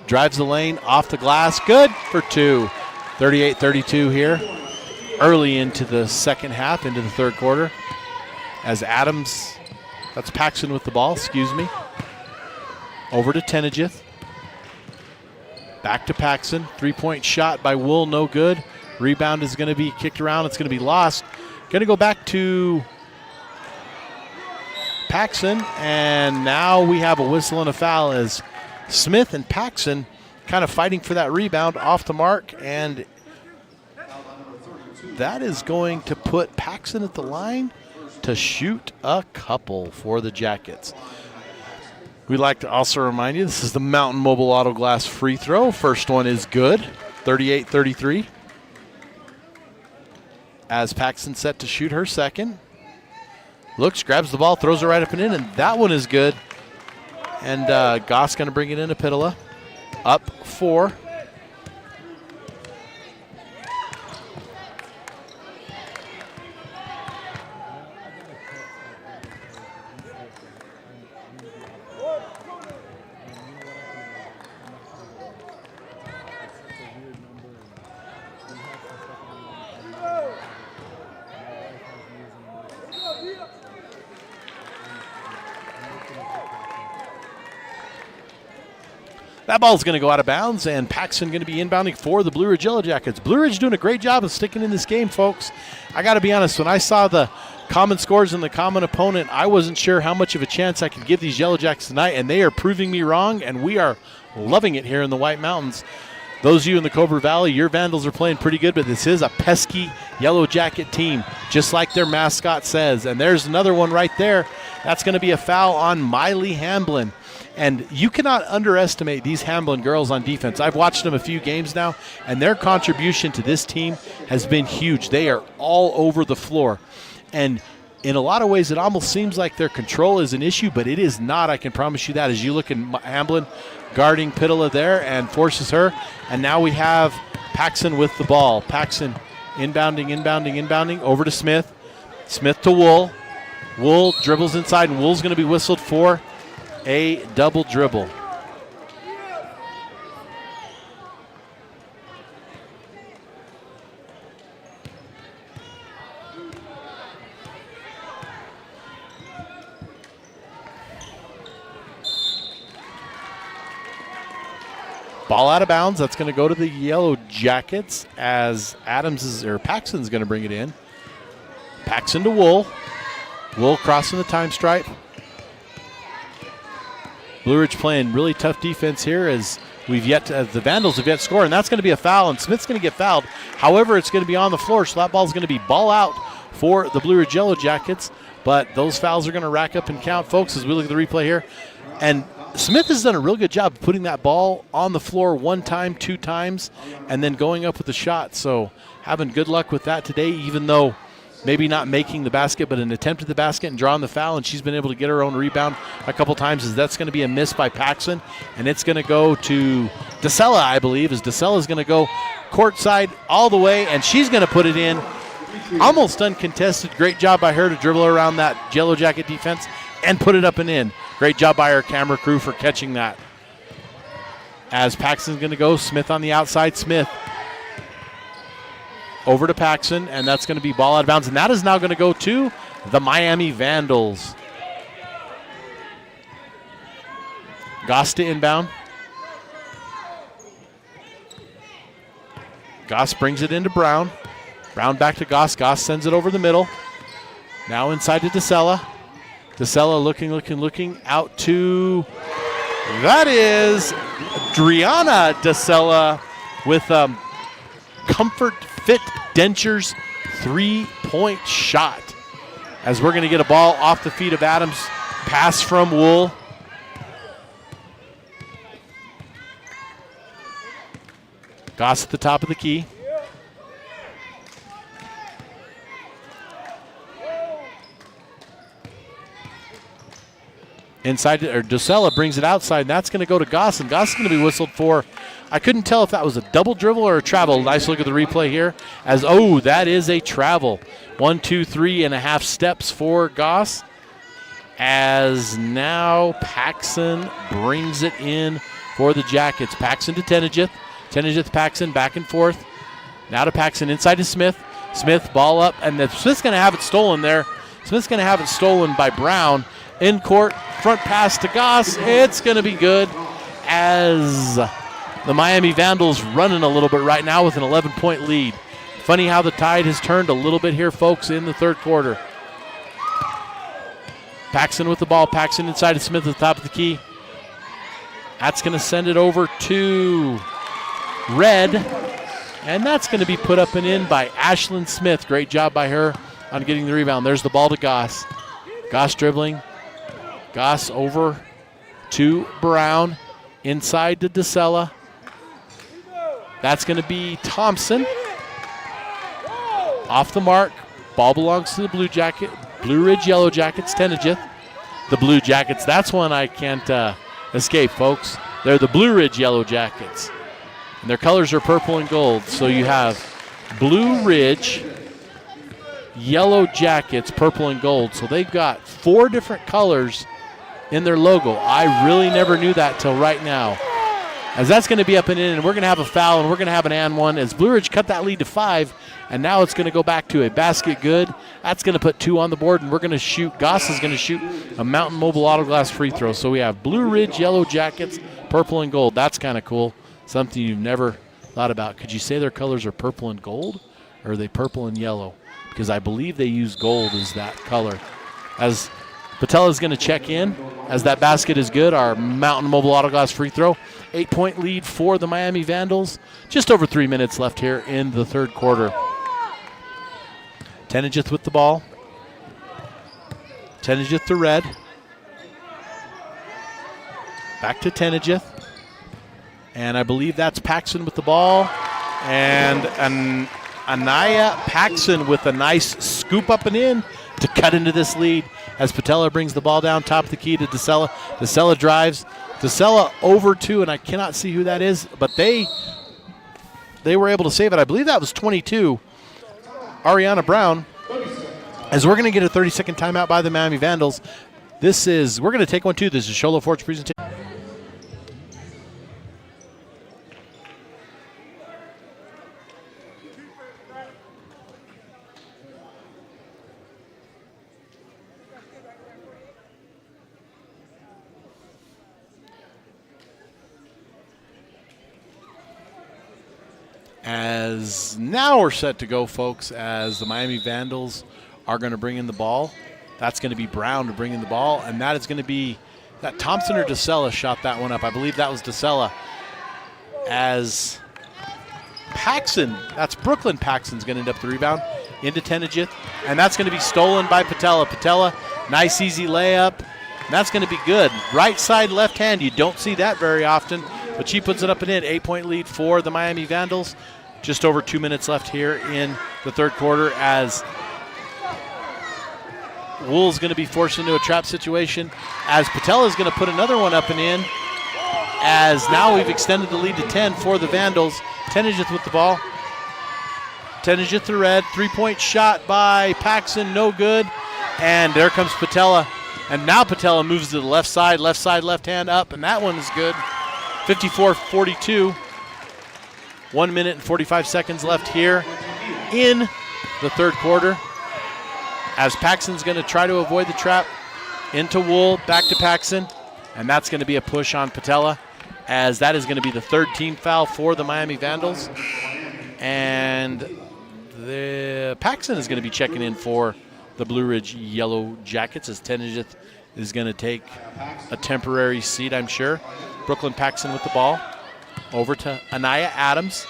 drives the lane, off the glass, good for 2. 38-32 here, early into the second half, into the third quarter, as Adams, that's Paxson with the ball, excuse me, over to Tenedith, back to Paxson, three-point shot by Wool, no good. Rebound is going to be kicked around, it's going to be lost. Going to go back to Paxson, and now we have a whistle and a foul as Smith and Paxson kind of fighting for that rebound, off the mark, and that is going to put Paxson at the line to shoot a couple for the Jackets. We'd like to also remind you, this is the Mountain Mobile Auto Glass free throw. First one is good, 38-33. As Paxson set to shoot her second. Looks, grabs the ball, throws it right up and in, and that one is good. And Goss going to bring it into Pitola. Up 4. That ball's going to go out of bounds, and Paxson going to be inbounding for the Blue Ridge Yellow Jackets. Blue Ridge doing a great job of sticking in this game, folks. I got to be honest, when I saw the common scores and the common opponent, I wasn't sure how much of a chance I could give these Yellow Jackets tonight, and they are proving me wrong, and we are loving it here in the White Mountains. Those of you in the Cobra Valley, your Vandals are playing pretty good, but this is a pesky Yellow Jacket team, just like their mascot says. And there's another one right there. That's going to be a foul on Miley Hamblin. And you cannot underestimate these Hamblin girls on defense. I've watched them a few games now, and their contribution to this team has been huge. They are all over the floor. And in a lot of ways, it almost seems like their control is an issue, but it is not, I can promise you that. As you look at Hamblin guarding Pitola there and forces her. And now we have Paxson with the ball. Paxson inbounding, over to Smith. Smith to Wool. Wool dribbles inside, and Wool's going to be whistled for a double dribble. Ball out of bounds. That's going to go to the Yellow Jackets as Paxson's going to bring it in. Paxson to Wool. Wool crossing the time stripe. Blue Ridge playing really tough defense here as the Vandals have yet to score, and that's going to be a foul, and Smith's going to get fouled. However, it's going to be on the floor, so that ball's going to be ball out for the Blue Ridge Yellow Jackets, but those fouls are going to rack up and count, folks, as we look at the replay here. And Smith has done a real good job of putting that ball on the floor 1 time, 2 times, and then going up with the shot. So having good luck with that today, even though maybe not making the basket, but an attempt at the basket and drawing the foul, and she's been able to get her own rebound a couple times. As that's going to be a miss by Paxson, and it's going to go to DeSella, I believe, as DeSella's going to go courtside all the way, and she's going to put it in. Almost uncontested. Great job by her to dribble around that Yellow Jacket defense and put it up and in. Great job by our camera crew for catching that. As Paxson's going to go, Smith on the outside. Smith over to Paxson, and that's going to be ball out of bounds. And that is now going to go to the Miami Vandals. Goss to inbound. Goss brings it into Brown. Brown back to Goss. Goss sends it over the middle. Now inside to DeSella. DeSella looking out to, that is Driana DeSella with Comfort Fit Dentures 3-point shot. As we're going to get a ball off the feet of Adams. Pass from Wool. Goss at the top of the key. Inside, or DeSella brings it outside, and that's going to go to Goss, and Goss is going to be whistled for. I couldn't tell if that was a double dribble or a travel. Nice look at the replay here. That is a travel. 1, 2, 3.5 steps for Goss. As now Paxson brings it in for the Jackets. Paxson to Tenejith. Tenejith, Paxson, back and forth. Now to Paxson, inside to Smith. Smith, ball up, and Smith's going to have it stolen there. Smith's going to have it stolen by Brown. In court, front pass to Goss. It's going to be good as the Miami Vandals running a little bit right now with an 11-point lead. Funny how the tide has turned a little bit here, folks, in the third quarter. Paxson with the ball. Paxson inside to Smith at the top of the key. That's going to send it over to Red, and that's going to be put up and in by Ashlyn Smith. Great job by her on getting the rebound. There's the ball to Goss. Goss dribbling. Goss over to Brown. Inside to DeSella. That's going to be Thompson. Off the mark. Ball belongs to the Blue Ridge Yellow Jackets, Tenejith. The Blue Jackets, that's one I can't escape, folks. They're the Blue Ridge Yellow Jackets. And their colors are purple and gold. So you have Blue Ridge Yellow Jackets, purple and gold. So they've got 4 different colors in their logo. I really never knew that till right now. As that's going to be up and in, and we're going to have a foul, and we're going to have an and one as Blue Ridge cut that lead to 5, and now it's going to go back to a basket good. That's going to put 2 on the board, and we're going to shoot. Goss is going to shoot a Mountain Mobile Auto Glass free throw. So we have Blue Ridge Yellow Jackets, purple and gold. That's kind of cool. Something you've never thought about. Could you say their colors are purple and gold, or are they purple and yellow? Because I believe they use gold as that color. As Patella is going to check in, as that basket is good, our Mountain Mobile Auto Glass free throw. 8-point lead for the Miami Vandals. Just over 3 minutes left here in the third quarter. Tenejith with the ball. Tenejith to Red. Back to Tenejith. And I believe that's Paxson with the ball. And Anaya Paxson with a nice scoop up and in to cut into this lead as Patella brings the ball down top of the key to DeSella. DeSella drives. DeSella over 2, and I cannot see who that is, but they were able to save it. I believe that was 22. Ariana Brown, as we're going to get a 30-second timeout by the Miami Vandals. We're going to take one too. This is Sholo Fort's presentation. As now we're set to go, folks, as the Miami Vandals are going to bring in the ball. That's going to be Brown to bring in the ball, and that is going to be that Thompson or DeSella shot that one up. I believe that was DeSella. As Paxson, that's Brooklyn Paxson's going to end up the rebound into Tenejith, and that's going to be stolen by Patella. Patella, nice easy layup, and that's going to be good. Right side, left hand, you don't see that very often, but she puts it up and in. 8-point lead for the Miami Vandals. Just over 2 minutes left here in the third quarter as Wool's going to be forced into a trap situation as Patella is going to put another one up and in as now we've extended the lead to 10 for the Vandals. Tenejith with the ball. Tenejith to Red. 3-point shot by Paxson, no good. And there comes Patella. And now Patella moves to the left side, left hand up, and that one is good. 54-42. 1 minute and 45 seconds left here in the third quarter. As Paxson's going to try to avoid the trap into Wool, back to Paxson, and that's going to be a push on Patella, as that is going to be the third team foul for the Miami Vandals. And the Paxson is going to be checking in for the Blue Ridge Yellow Jackets as Tenejith is going to take a temporary seat, I'm sure. Brooklyn Paxson with the ball. Over to Anaya Adams.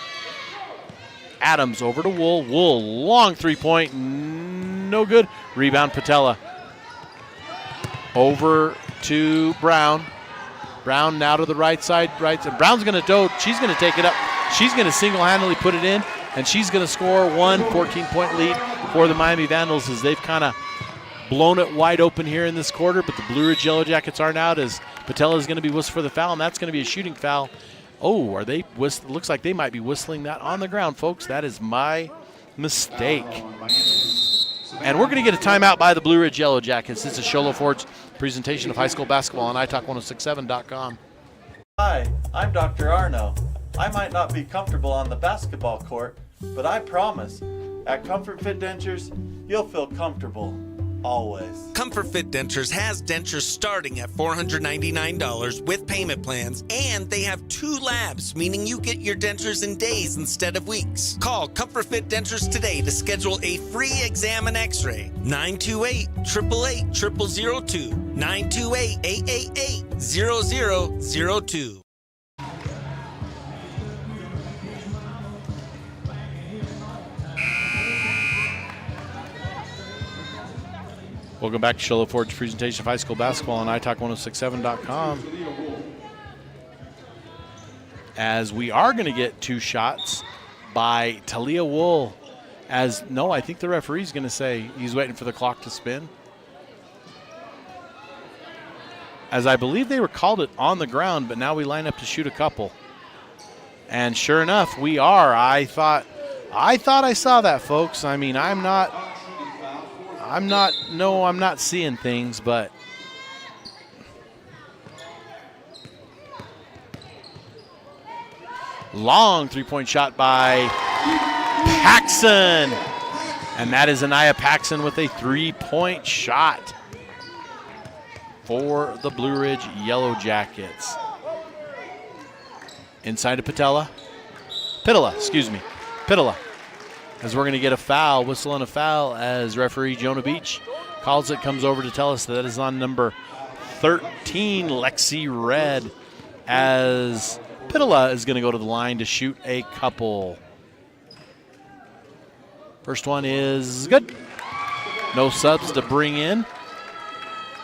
Adams over to Wool. Wool, long 3-point, no good. Rebound Patella. Over to Brown. Brown now to the right side. Brown's going to do. She's going to take it up. She's going to single-handedly put it in, and she's going to score 14-point lead for the Miami Vandals as they've kind of blown it wide open here in this quarter, but the Blue Ridge Yellow Jackets aren't out as Patella is going to be whistled for the foul, and that's going to be a shooting foul. Oh, are they? Looks like they might be whistling that on the ground, folks. That is my mistake. And we're going to get a timeout by the Blue Ridge Yellow Jackets. This is Sholo Ford's presentation of high school basketball on iTalk1067.com. Hi, I'm Dr. Arno. I might not be comfortable on the basketball court, but I promise, at Comfort Fit Dentures, you'll feel comfortable. Always. Comfort Fit Dentures has dentures starting at $499 with payment plans, and they have 2 labs, meaning you get your dentures in days instead of weeks. Call Comfort Fit Dentures today to schedule a free exam and x-ray. 928-888-0002. 928-888-0002. Welcome back to Show Ford's presentation of high school basketball on italk1067.com. As we are going to get 2 shots by Talia Wool. I think the referee's going to say he's waiting for the clock to spin. As I believe they were called it on the ground, but now we line up to shoot a couple. And sure enough, we are. I thought I saw that, folks. I mean, I'm not seeing things, but long 3-point shot by Paxson. And that is Anaya Paxson with a 3-point shot for the Blue Ridge Yellow Jackets. Inside to Pittella, as we're going to get a foul, whistle on a foul as referee Jonah Beach calls it, comes over to tell us that is on number 13, Lexi Red, as Pittella is going to go to the line to shoot a couple. First one is good. No subs to bring in.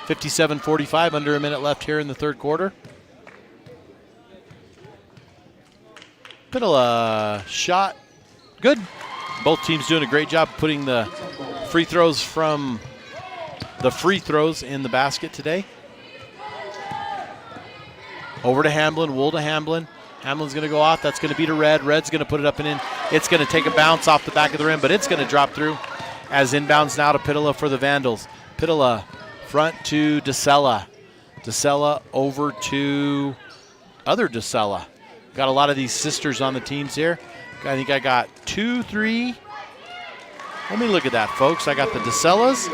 57-45, under a minute left here in the third quarter. Pittella shot good. Both teams doing a great job putting the free throws in the basket today. Over to Hamblin, Wool to Hamblin. Hamlin's going to go off. That's going to be to Red. Red's going to put it up and in. It's going to take a bounce off the back of the rim, but it's going to drop through as inbounds now to Pittella for the Vandals. Pittella front to DeSella. DeSella over to other DeSella. Got a lot of these sisters on the teams here. I think I got 2, 3. Let me look at that, folks. I got the DeSellas.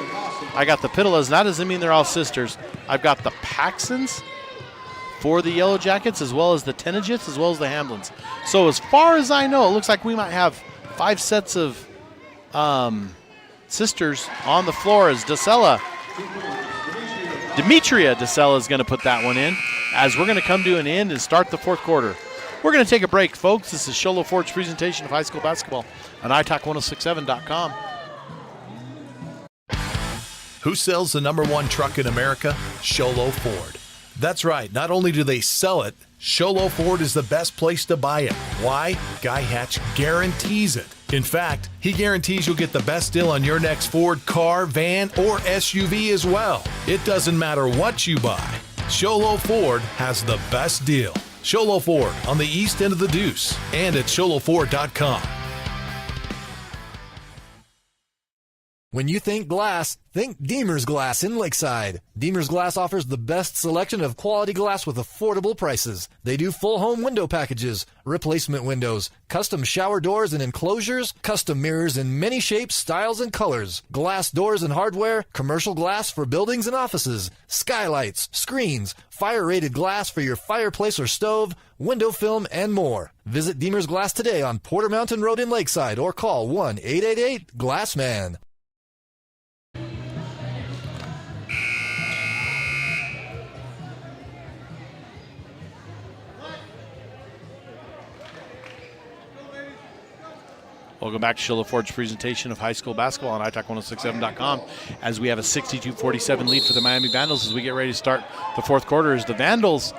I got the Pittellas. And that doesn't mean they're all sisters. I've got the Paxsons for the Yellow Jackets, as well as the Tenagits, as well as the Hamblins. So as far as I know, it looks like we might have 5 sets of sisters on the floor as Demetria DeSella is going to put that one in, as we're going to come to an end and start the fourth quarter. We're going to take a break, folks. This is Sholo Ford's presentation of high school basketball on italk1067.com. Who sells the #1 truck in America? Sholo Ford. That's right. Not only do they sell it, Sholo Ford is the best place to buy it. Why? Guy Hatch guarantees it. In fact, he guarantees you'll get the best deal on your next Ford car, van, or SUV as well. It doesn't matter what you buy. Sholo Ford has the best deal. Sholo Ford on the east end of the Deuce and at sholoford.com. When you think glass, think Deemer's Glass in Lakeside. Deemer's Glass offers the best selection of quality glass with affordable prices. They do full home window packages, replacement windows, custom shower doors and enclosures, custom mirrors in many shapes, styles, and colors, glass doors and hardware, commercial glass for buildings and offices, skylights, screens, fire-rated glass for your fireplace or stove, window film, and more. Visit Deemer's Glass today on Porter Mountain Road in Lakeside or call 1-888-GLASSMAN. Welcome back to Sholo Ford's presentation of high school basketball on italk1067.com, as we have a 62-47 lead for the Miami Vandals as we get ready to start the fourth quarter. As the Vandals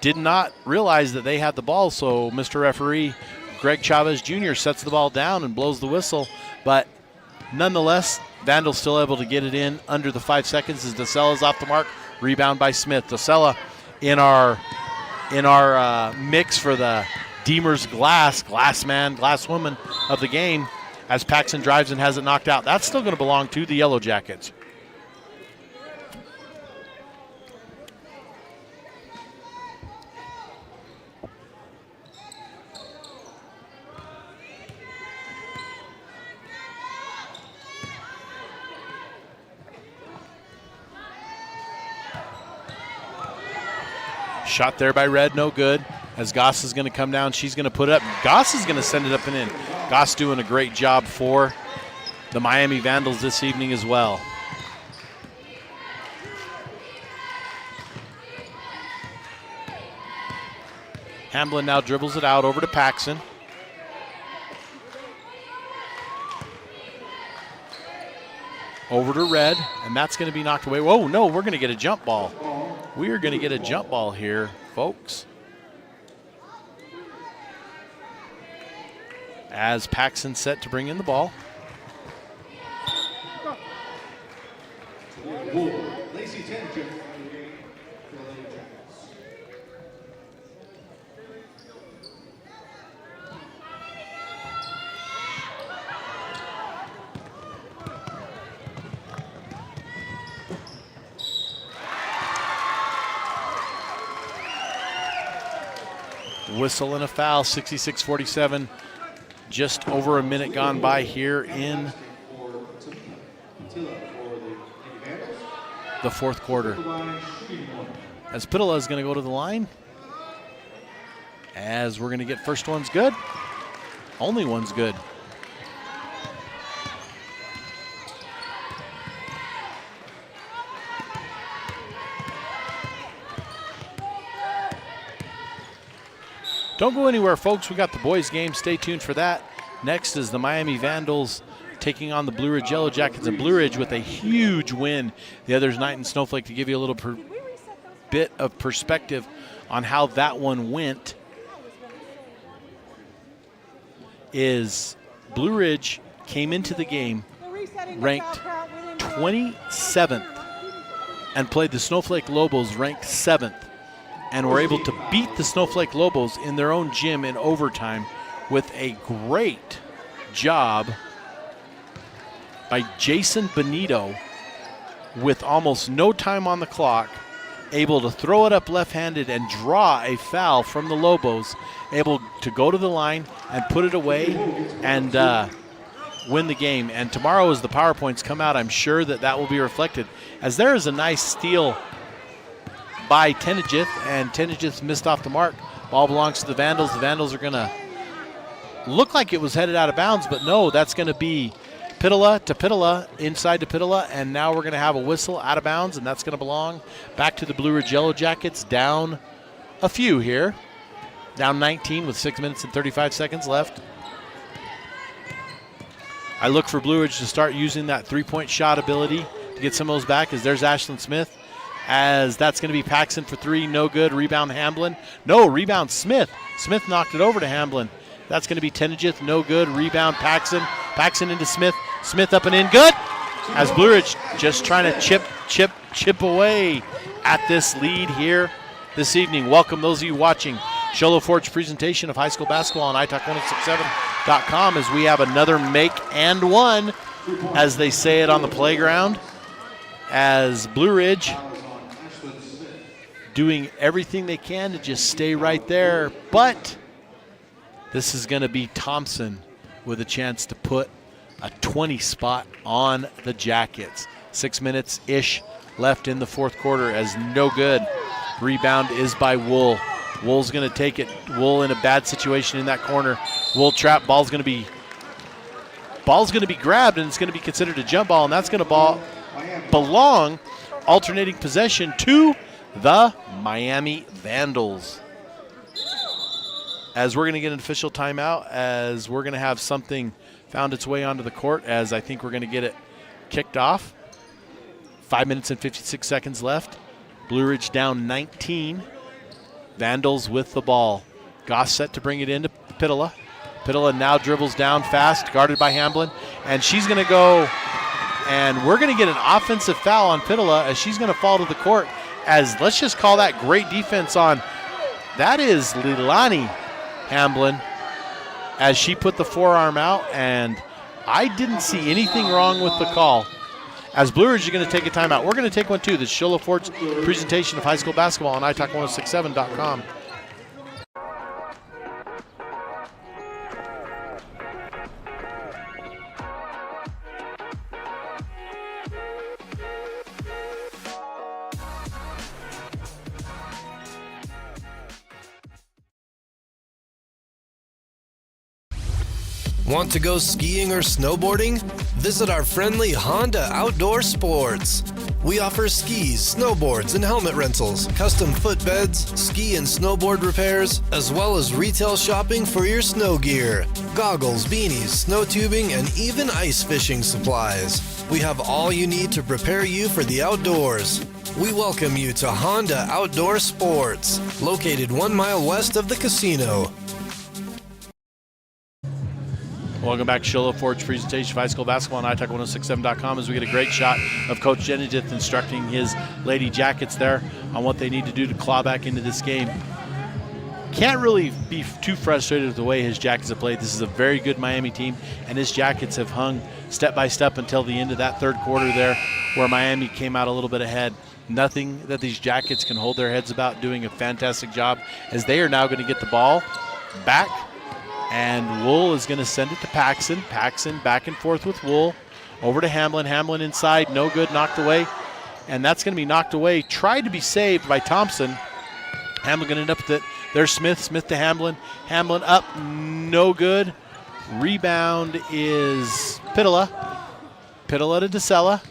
did not realize that they had the ball, so Mr. Referee Greg Chavez Jr. sets the ball down and blows the whistle. But nonetheless, Vandals still able to get it in under the 5 seconds as DeSella's off the mark. Rebound by Smith. DeSella in our mix for the Deemer's Glassman, Glasswoman of the game, as Paxson drives and has it knocked out. That's still going to belong to the Yellow Jackets. Shot there by Red, no good. As Goss is going to come down, she's going to put it up. Goss is going to send it up and in. Goss doing a great job for the Miami Vandals this evening as well. Hamblin now dribbles it out over to Paxson. Over to red, and that's going to be knocked away. Whoa, no, we're going to get a jump ball. We are going to get a jump ball here, folks. As Paxson set to bring in the ball. Whistle and a foul, 66-47. Just over a minute gone by here in the fourth quarter. As Pitola is going to go to the line. As we're going to get first one's good. Only one's good. Don't go anywhere, folks. We got the boys' game. Stay tuned for that. Next is the Miami Vandals taking on the Blue Ridge Yellow Jackets. And Blue Ridge with a huge win the other night in Snowflake. To give you a little bit of perspective on how that one went, is Blue Ridge came into the game ranked 27th and played the Snowflake Lobos ranked 7th. And were able to beat the Snowflake Lobos in their own gym in overtime with a great job by Jason Benito with almost no time on the clock, able to throw it up left-handed and draw a foul from the Lobos, able to go to the line and put it away and win the game. And tomorrow as the PowerPoints come out, I'm sure that will be reflected, as there is a nice steal by Tenejith, and Tenejith missed off the mark. Ball belongs to the Vandals. The Vandals are going to look like it was headed out of bounds, but no, that's going to be Pitola to Pitola, inside to Pitola, and now we're going to have a whistle out of bounds, and that's going to belong back to the Blue Ridge Yellow Jackets. Down a few here. Down 19 with 6 minutes and 35 seconds left. I look for Blue Ridge to start using that three-point shot ability to get some of those back, as there's Ashlyn Smith. As that's going to be Paxson for three, no good. Rebound Hamblin. No, rebound Smith. Smith knocked it over to Hamblin. That's going to be Tenejith, no good. Rebound Paxson. Paxson into Smith. Smith up and in, good. As Blue Ridge just trying to chip away at this lead here this evening. Welcome those of you watching Sholo Ford's presentation of high school basketball on italk1067.com as we have another make and one, as they say it on the playground, as Blue Ridge doing everything they can to just stay right there. But this is going to be Thompson with a chance to put a 20 spot on the Jackets. 6 minutes-ish left in the fourth quarter, as no good. Rebound is by Wool. Wool's going to take it. Wool in a bad situation in that corner. Wool trap. Ball's going to be grabbed, and it's going to be considered a jump ball, and that's going to belong alternating possession to the Miami Vandals. As we're going to get an official timeout, as we're going to have something found its way onto the court, as I think we're going to get it kicked off. 5 minutes and 56 seconds left. Blue Ridge down 19. Vandals with the ball. Goss set to bring it into Pitola. Pitola now dribbles down fast, guarded by Hamblin, and she's going to go, and we're going to get an offensive foul on Pitola as she's going to fall to the court. As let's just call that great defense on, that is Leilani Hamblin, as she put the forearm out, and I didn't see anything wrong with the call. As Blue Ridge is going to take a timeout. We're going to take one too. This is Sholo Ford's presentation of high school basketball on italk1067.com. Want to go skiing or snowboarding? Visit our friendly Honda Outdoor Sports. We offer skis, snowboards, and helmet rentals, custom footbeds, ski and snowboard repairs, as well as retail shopping for your snow gear. goggles, beanies, snow tubing, and even ice fishing supplies. We have all you need to prepare you for the outdoors. We welcome you to Honda Outdoor Sports, located 1 mile west of the casino. Welcome back to Show Low Ford's presentation of high school basketball on iTalk1067.com as we get a great shot of Coach Genedith instructing his Lady Jackets there on what they need to do to claw back into this game. Can't really be too frustrated with the way his Jackets have played. This is a very good Miami team, and his Jackets have hung step by step until the end of that third quarter there where Miami came out a little bit ahead. Nothing that these Jackets can hold their heads about, doing a fantastic job as they are now going to get the ball back. And Wool is going to send it to Paxson. Paxson back and forth with Wool. Over to Hamlin. Hamlin inside. No good. Knocked away. And that's going to be knocked away. Tried to be saved by Thompson. Hamlin going to end up with it. There's Smith. Smith to Hamlin. Hamlin up. No good. Rebound is Pitola. Pitola to DeSella.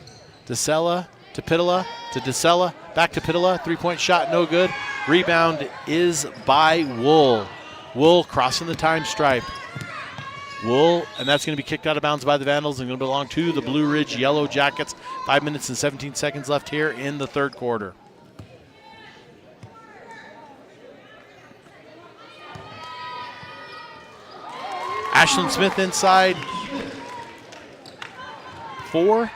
DeSella to Pitola to DeSella. Back to Pitola. Three-point shot. No good. Rebound is by Wool. Wool crossing the time stripe. Wool, and that's going to be kicked out of bounds by the Vandals and going to belong to the Blue Ridge Yellow Jackets. 5 minutes and 17 seconds left here in the third quarter. Ashlyn Smith inside. 4.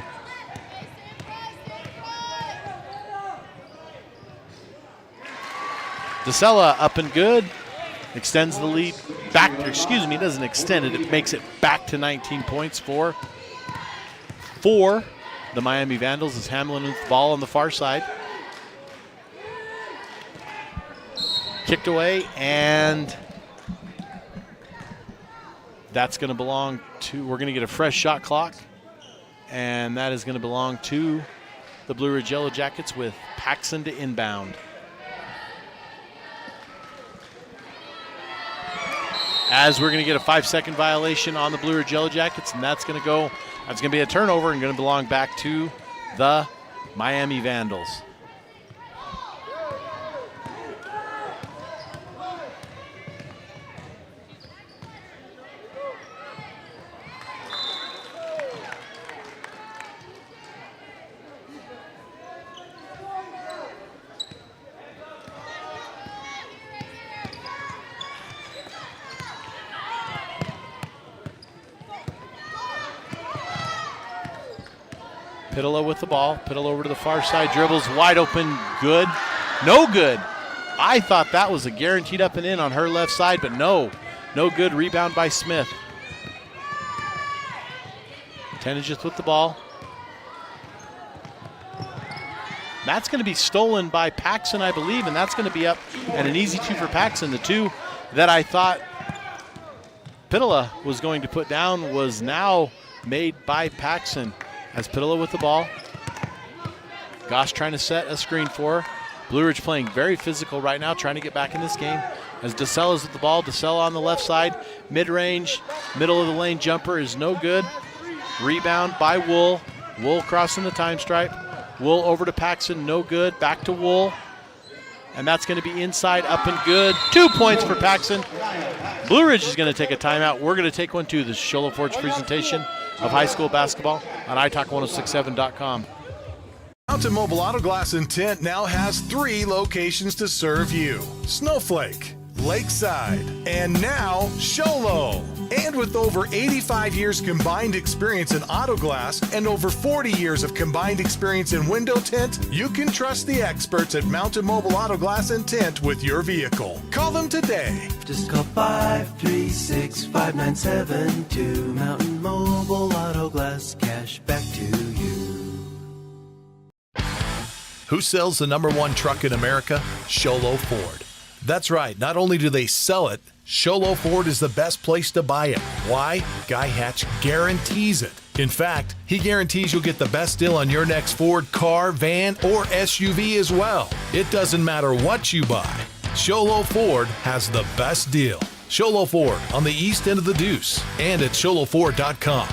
DeSella up and good. Extends the lead back, it doesn't extend it, it makes it back to 19 points for the Miami Vandals as Hamlin with the ball on the far side. Kicked away, and that's going to belong to, we're going to get a fresh shot clock, and that is going to belong to the Blue Ridge Yellow Jackets with Paxson to inbound. As we're going to get a 5-second violation on the Blue Ridge Yellow Jackets, and that's going to be a turnover and going to belong back to the Miami Vandals. Pitola with the ball. Pitola over to the far side. Dribbles wide open. Good. No good. I thought that was a guaranteed up and in on her left side, but no. No good. Rebound by Smith. Tenageth with the ball. That's going to be stolen by Paxson, I believe, and that's going to be up and an easy 2 for Paxson. The 2 that I thought Pitola was going to put down was now made by Paxson. As Pitola with the ball. Gosh trying to set a screen for her. Blue Ridge playing very physical right now, trying to get back in this game. As DeSella's with the ball. DeSella on the left side. Mid-range, middle of the lane jumper is no good. Rebound by Wool. Wool crossing the time stripe. Wool over to Paxson, no good. Back to Wool. And that's going to be inside, up and good. 2 points for Paxson. Blue Ridge is going to take a timeout. We're going to take one too. This is Show Low Ford's presentation of high school basketball on iTalk1067.com. Mountain Mobile Auto Glass and Tint now has 3 locations to serve you. Snowflake, Lakeside, and now Show Low. And with over 85 years combined experience in auto glass and over 40 years of combined experience in window tint, you can trust the experts at Mountain Mobile Auto Glass and Tint with your vehicle. Call them today. Just call 536-5972. Mountain Mobile Auto Glass, cash back to you. Who sells the #1 truck in America? Show Low Ford. That's right. Not only do they sell it, Show Low Ford is the best place to buy it. Why? Guy Hatch guarantees it. In fact, he guarantees you'll get the best deal on your next Ford car, van, or SUV as well. It doesn't matter what you buy. Show Low Ford has the best deal. Show Low Ford on the east end of the Deuce and at showlowford.com.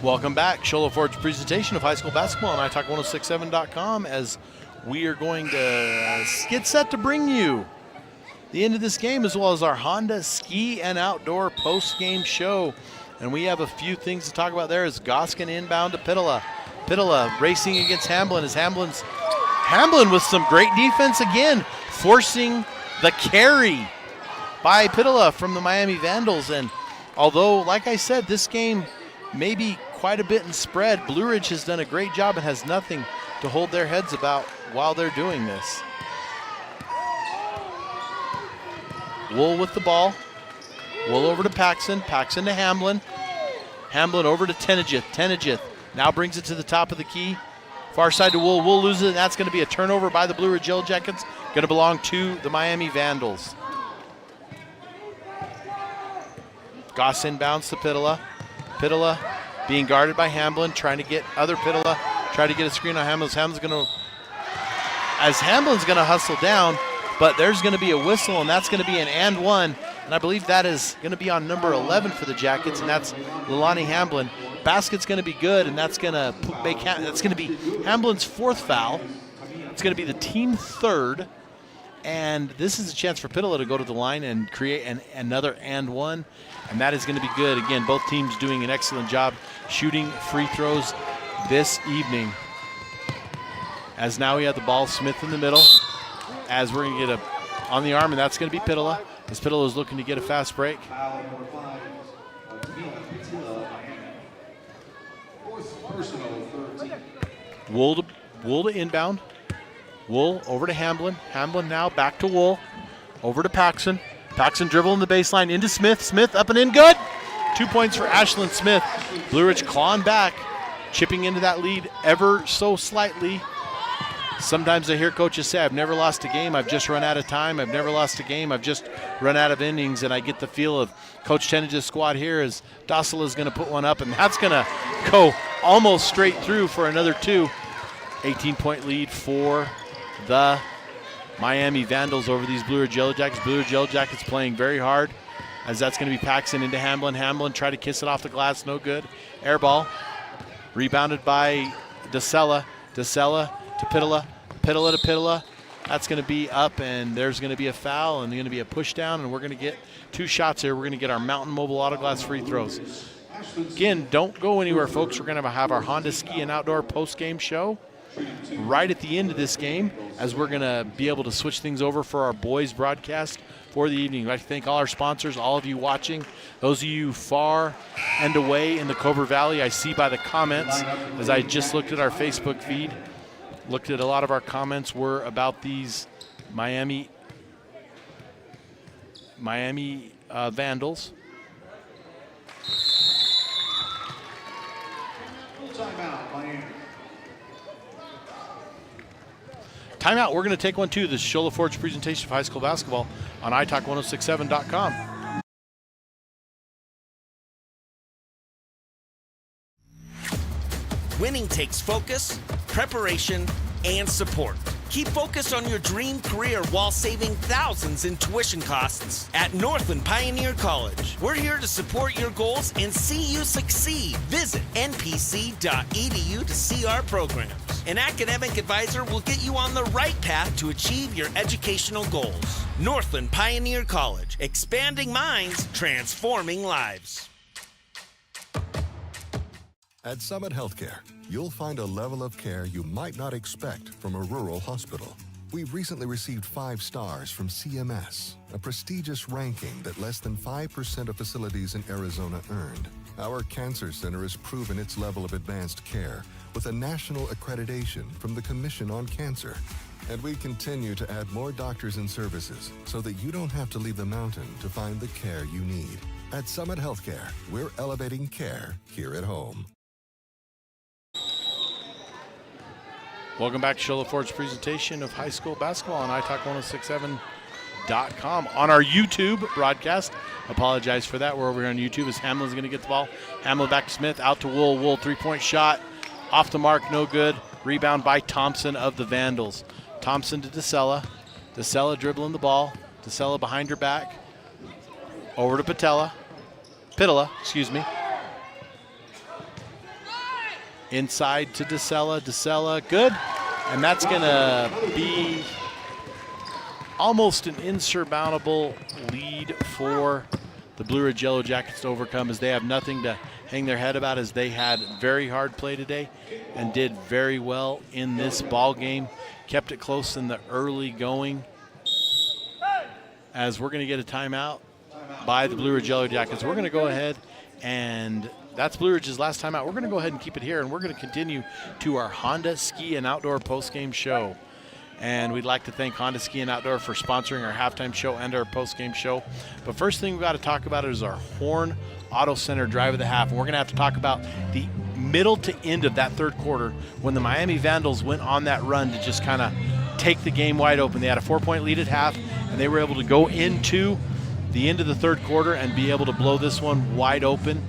Welcome back. Show Low Ford's presentation of high school basketball on iTalk1067.com as we are going to get set to bring you the end of this game, as well as our Honda Ski and Outdoor post-game show. And we have a few things to talk about there as Goskin inbound to Pittila. Pittila racing against Hamblin as Hamblin with some great defense again, forcing the carry by Pittila from the Miami Vandals. And although, like I said, this game may be quite a bit in spread, Blue Ridge has done a great job and has nothing to hold their heads about while they're doing this. Wool with the ball. Wool over to Paxson. Paxson to Hamblin. Hamblin over to Tenejith. Tenejith now brings it to the top of the key. Far side to Wool. Wool loses it, and that's going to be a turnover by the Blue Ridge Yellow Jackets. Going to belong to the Miami Vandals. Goss inbounds to Pittila. Pittila being guarded by Hamblin, trying to get other Pittila, try to get a screen on Hamblin. Hamblin's going to hustle down, but there's going to be a whistle, and that's going to be an and one. And I believe that is going to be on number 11 for the Jackets, and that's Leilani Hamblin. Basket's going to be good, and that's going to be Hamblin's fourth foul. It's going to be the team third, and this is a chance for Pittila to go to the line and create another and one, and that is going to be good. Again, both teams doing an excellent job shooting free throws this evening. As now we have the ball, Smith in the middle, as we're going to get on the arm, and that's going to be Pittila. As Pittila is looking to get a fast break. Wool to inbound. Wool over to Hamblin. Hamblin now back to Wool. Over to Paxson. Paxson dribbling the baseline into Smith. Smith up and in, good. 2 points for Ashlyn Smith. Blue Ridge clawing back, chipping into that lead ever so slightly. Sometimes I hear coaches say, I've never lost a game, I've just run out of time. I've never lost a game, I've just run out of innings. And I get the feel of Coach Tenejith's squad here as Dossel is going to put one up, and that's going to go almost straight through for another two. 18-point lead for the Miami Vandals over these Blue Ridge Yellow Jackets. Blue Ridge Yellow Jackets playing very hard, as that's going to be Paxson into Hamblin. Hamblin try to kiss it off the glass, no good. Air ball, rebounded by DeSella. DeSella to Pittila. Pittila to Pittila. That's going to be up, and there's going to be a foul, and there's going to be a push down, and we're going to get two shots here. We're going to get our Mountain Mobile Autoglass free throws. Again, don't go anywhere, folks. We're going to have our Honda Ski and Outdoor post-game show right at the end of this game, as we're going to be able to switch things over for our boys broadcast for the evening. I'd like to thank all our sponsors, all of you watching, those of you far and away in the Cobra Valley. I see by the comments, as I just looked at our Facebook feed, looked at a lot of our comments were about these Miami Vandals. Timeout. We're going to take one too. This is Shola Ford's presentation of high school basketball on italk1067.com. Winning takes focus, preparation, and support. Keep focused on your dream career while saving thousands in tuition costs at Northland Pioneer College. We're here to support your goals and see you succeed. Visit npc.edu to see our programs. An academic advisor will get you on the right path to achieve your educational goals. Northland Pioneer College, expanding minds, transforming lives. At Summit Healthcare, you'll find a level of care you might not expect from a rural hospital. We've recently received 5 stars from CMS, a prestigious ranking that less than 5% of facilities in Arizona earned. Our cancer center has proven its level of advanced care with a national accreditation from the Commission on Cancer. And we continue to add more doctors and services so that you don't have to leave the mountain to find the care you need. At Summit Healthcare, we're elevating care here at home. Welcome back to Shola Ford's presentation of high school basketball on italk1067.com. On our YouTube broadcast, apologize for that. We're over here on YouTube as Hamlin's going to get the ball. Hamlin back to Smith, out to Wool. Wool, three-point shot. Off the mark, no good. Rebound by Thompson of the Vandals. Thompson to DeSella. DeSella dribbling the ball. DeSella behind her back. Over to Pittila, excuse me. Inside to DeSella. DeSella, good. And that's going to be almost an insurmountable lead for the Blue Ridge Yellow Jackets to overcome, as they have nothing to hang their head about, as they had very hard play today and did very well in this ball game. Kept it close in the early going, as we're going to get a timeout by the Blue Ridge Yellow Jackets. We're going to go ahead, and that's Blue Ridge's last timeout. We're going to go ahead and keep it here, and we're going to continue to our Honda Ski and Outdoor postgame show. And we'd like to thank Honda Ski and Outdoor for sponsoring our halftime show and our postgame show. But first thing we've got to talk about is our Horn Auto Center drive of the half. And we're going to have to talk about the middle to end of that third quarter when the Miami Vandals went on that run to just kind of take the game wide open. They had a 4-point lead at half, and they were able to go into the end of the third quarter and be able to blow this one wide open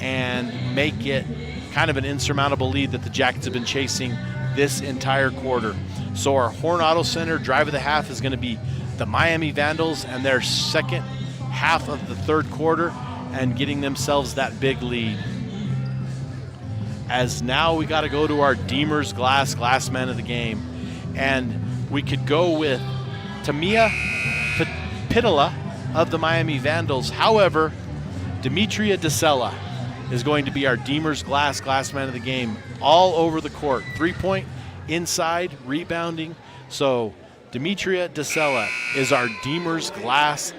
and make it kind of an insurmountable lead that the Jackets have been chasing this entire quarter. So our Horn Auto Center drive of the half is going to be the Miami Vandals and their second half of the third quarter and getting themselves that big lead. As now we got to go to our Deemer's Glass man of the game. And we could go with Tamia Pitala of the Miami Vandals. However, Demetria DeSella is going to be our Deemer's Glass man of the game, all over the court. 3-point, inside, rebounding. So Demetria DeSella is our Deemer's Glass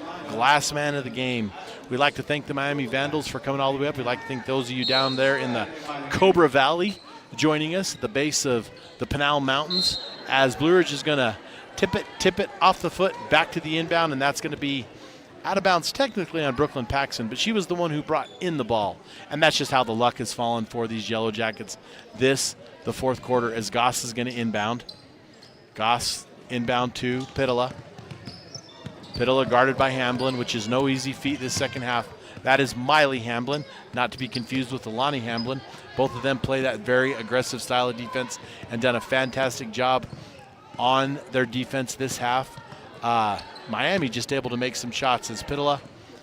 man of the game. We'd like to thank the Miami Vandals for coming all the way up. We'd like to thank those of you down there in the Cobra Valley joining us at the base of the Pinal Mountains, as Blue Ridge is going to tip it off the foot back to the inbound, and that's going to be out of bounds technically on Brooklyn Paxson, but she was the one who brought in the ball. And that's just how the luck has fallen for these Yellow Jackets the fourth quarter, as Goss is going to inbound. Goss inbound to Pitala. Pitala guarded by Hamblin, which is no easy feat this second half. That is Miley Hamblin, not to be confused with Alani Hamblin. Both of them play that very aggressive style of defense and done a fantastic job on their defense this half. Miami just able to make some shots as Pitala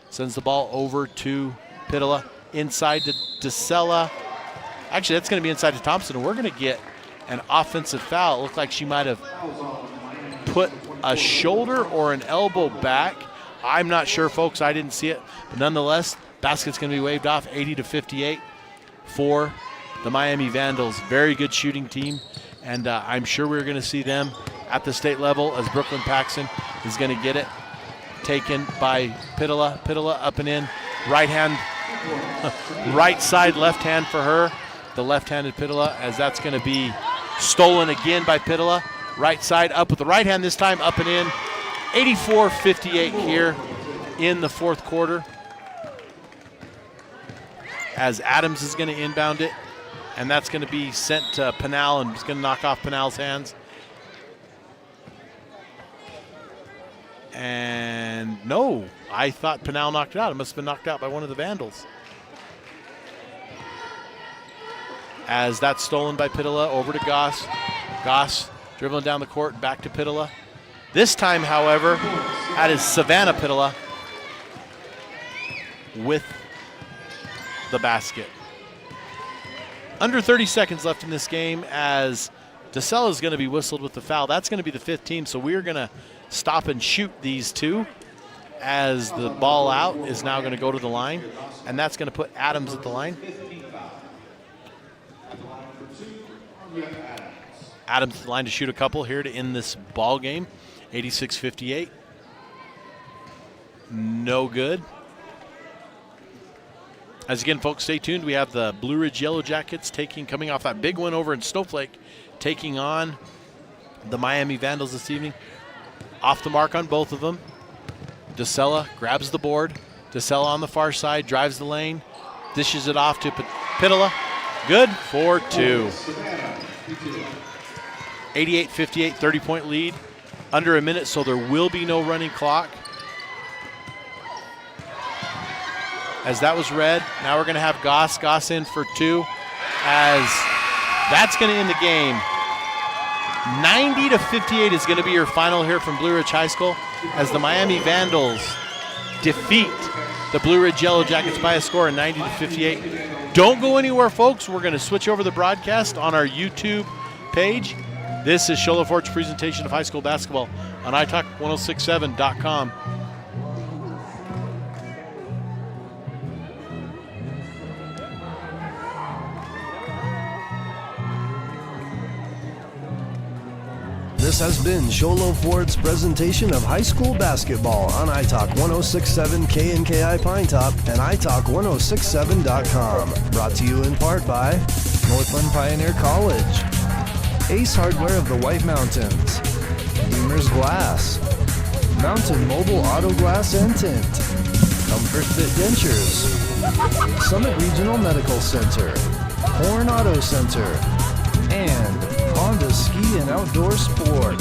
sends the ball over to Pitala. Inside to DeSella. Actually, that's going to be inside to Thompson, and we're going to get an offensive foul. It looked like she might have put a shoulder or an elbow back. I'm not sure, folks. I didn't see it. But nonetheless, basket's going to be waved off, 80-58 for the Miami Vandals. Very good shooting team, and I'm sure we're going to see them at the state level, as Brooklyn Paxson is going to get it taken by Pitala. Pitala up and in. Right hand, right side, left hand for her. The left-handed Pitala, as that's going to be stolen again by Pitala. Right side up with the right hand this time, up and in. 84-58 here in the fourth quarter, as Adams is going to inbound it, and that's going to be sent to Pinal, and it's going to knock off Pinal's hands. And no, I thought Pinal knocked it out. It must have been knocked out by one of the Vandals. As that's stolen by Pitala, over to Goss. Goss dribbling down the court, back to Pitala. This time, however, that is Savannah Pitala with the basket. Under 30 seconds left in this game, as DeSella is going to be whistled with the foul. That's going to be the fifth team, so we are going to stop and shoot these two, as the ball out is now going to go to the line, and that's going to put Adams at the line. Adams at the line to shoot a couple here to end this ball game. 86-58. No good. As again, folks, stay tuned. We have the Blue Ridge Yellow Jackets coming off that big win over in Snowflake, taking on the Miami Vandals this evening. Off the mark on both of them. DeSella grabs the board. DeSella on the far side, drives the lane, dishes it off to Pitala. Good for two. 88-58, 30-point lead. Under a minute, so there will be no running clock. As that was read, now we're going to have Goss in for two, as that's going to end the game. 90-58 is going to be your final here from Blue Ridge High School, as the Miami Vandals defeat the Blue Ridge Yellow Jackets by a score of 90-58. Don't go anywhere, folks. We're going to switch over the broadcast on our YouTube page, This is Show Fort's presentation of high school basketball on italk1067.com. This has been Sholo Ford's presentation of high school basketball on iTalk 1067 KNKI Pine Top and iTalk1067.com. Brought to you in part by Northland Pioneer College, Ace Hardware of the White Mountains, Beamer's Glass, Mountain Mobile Auto Glass and Tint, Comfort Fit Dentures, Summit Regional Medical Center, Horn Auto Center, and Honda Ski and Outdoor Sport.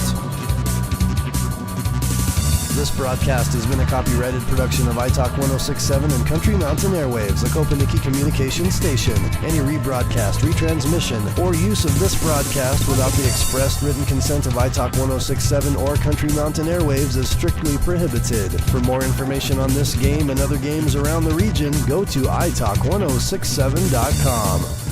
This broadcast has been a copyrighted production of iTalk 1067 and Country Mountain Airwaves, a Kopaniki communications station. Any rebroadcast, retransmission, or use of this broadcast without the expressed written consent of iTalk 1067 or Country Mountain Airwaves is strictly prohibited. For more information on this game and other games around the region, go to italk1067.com.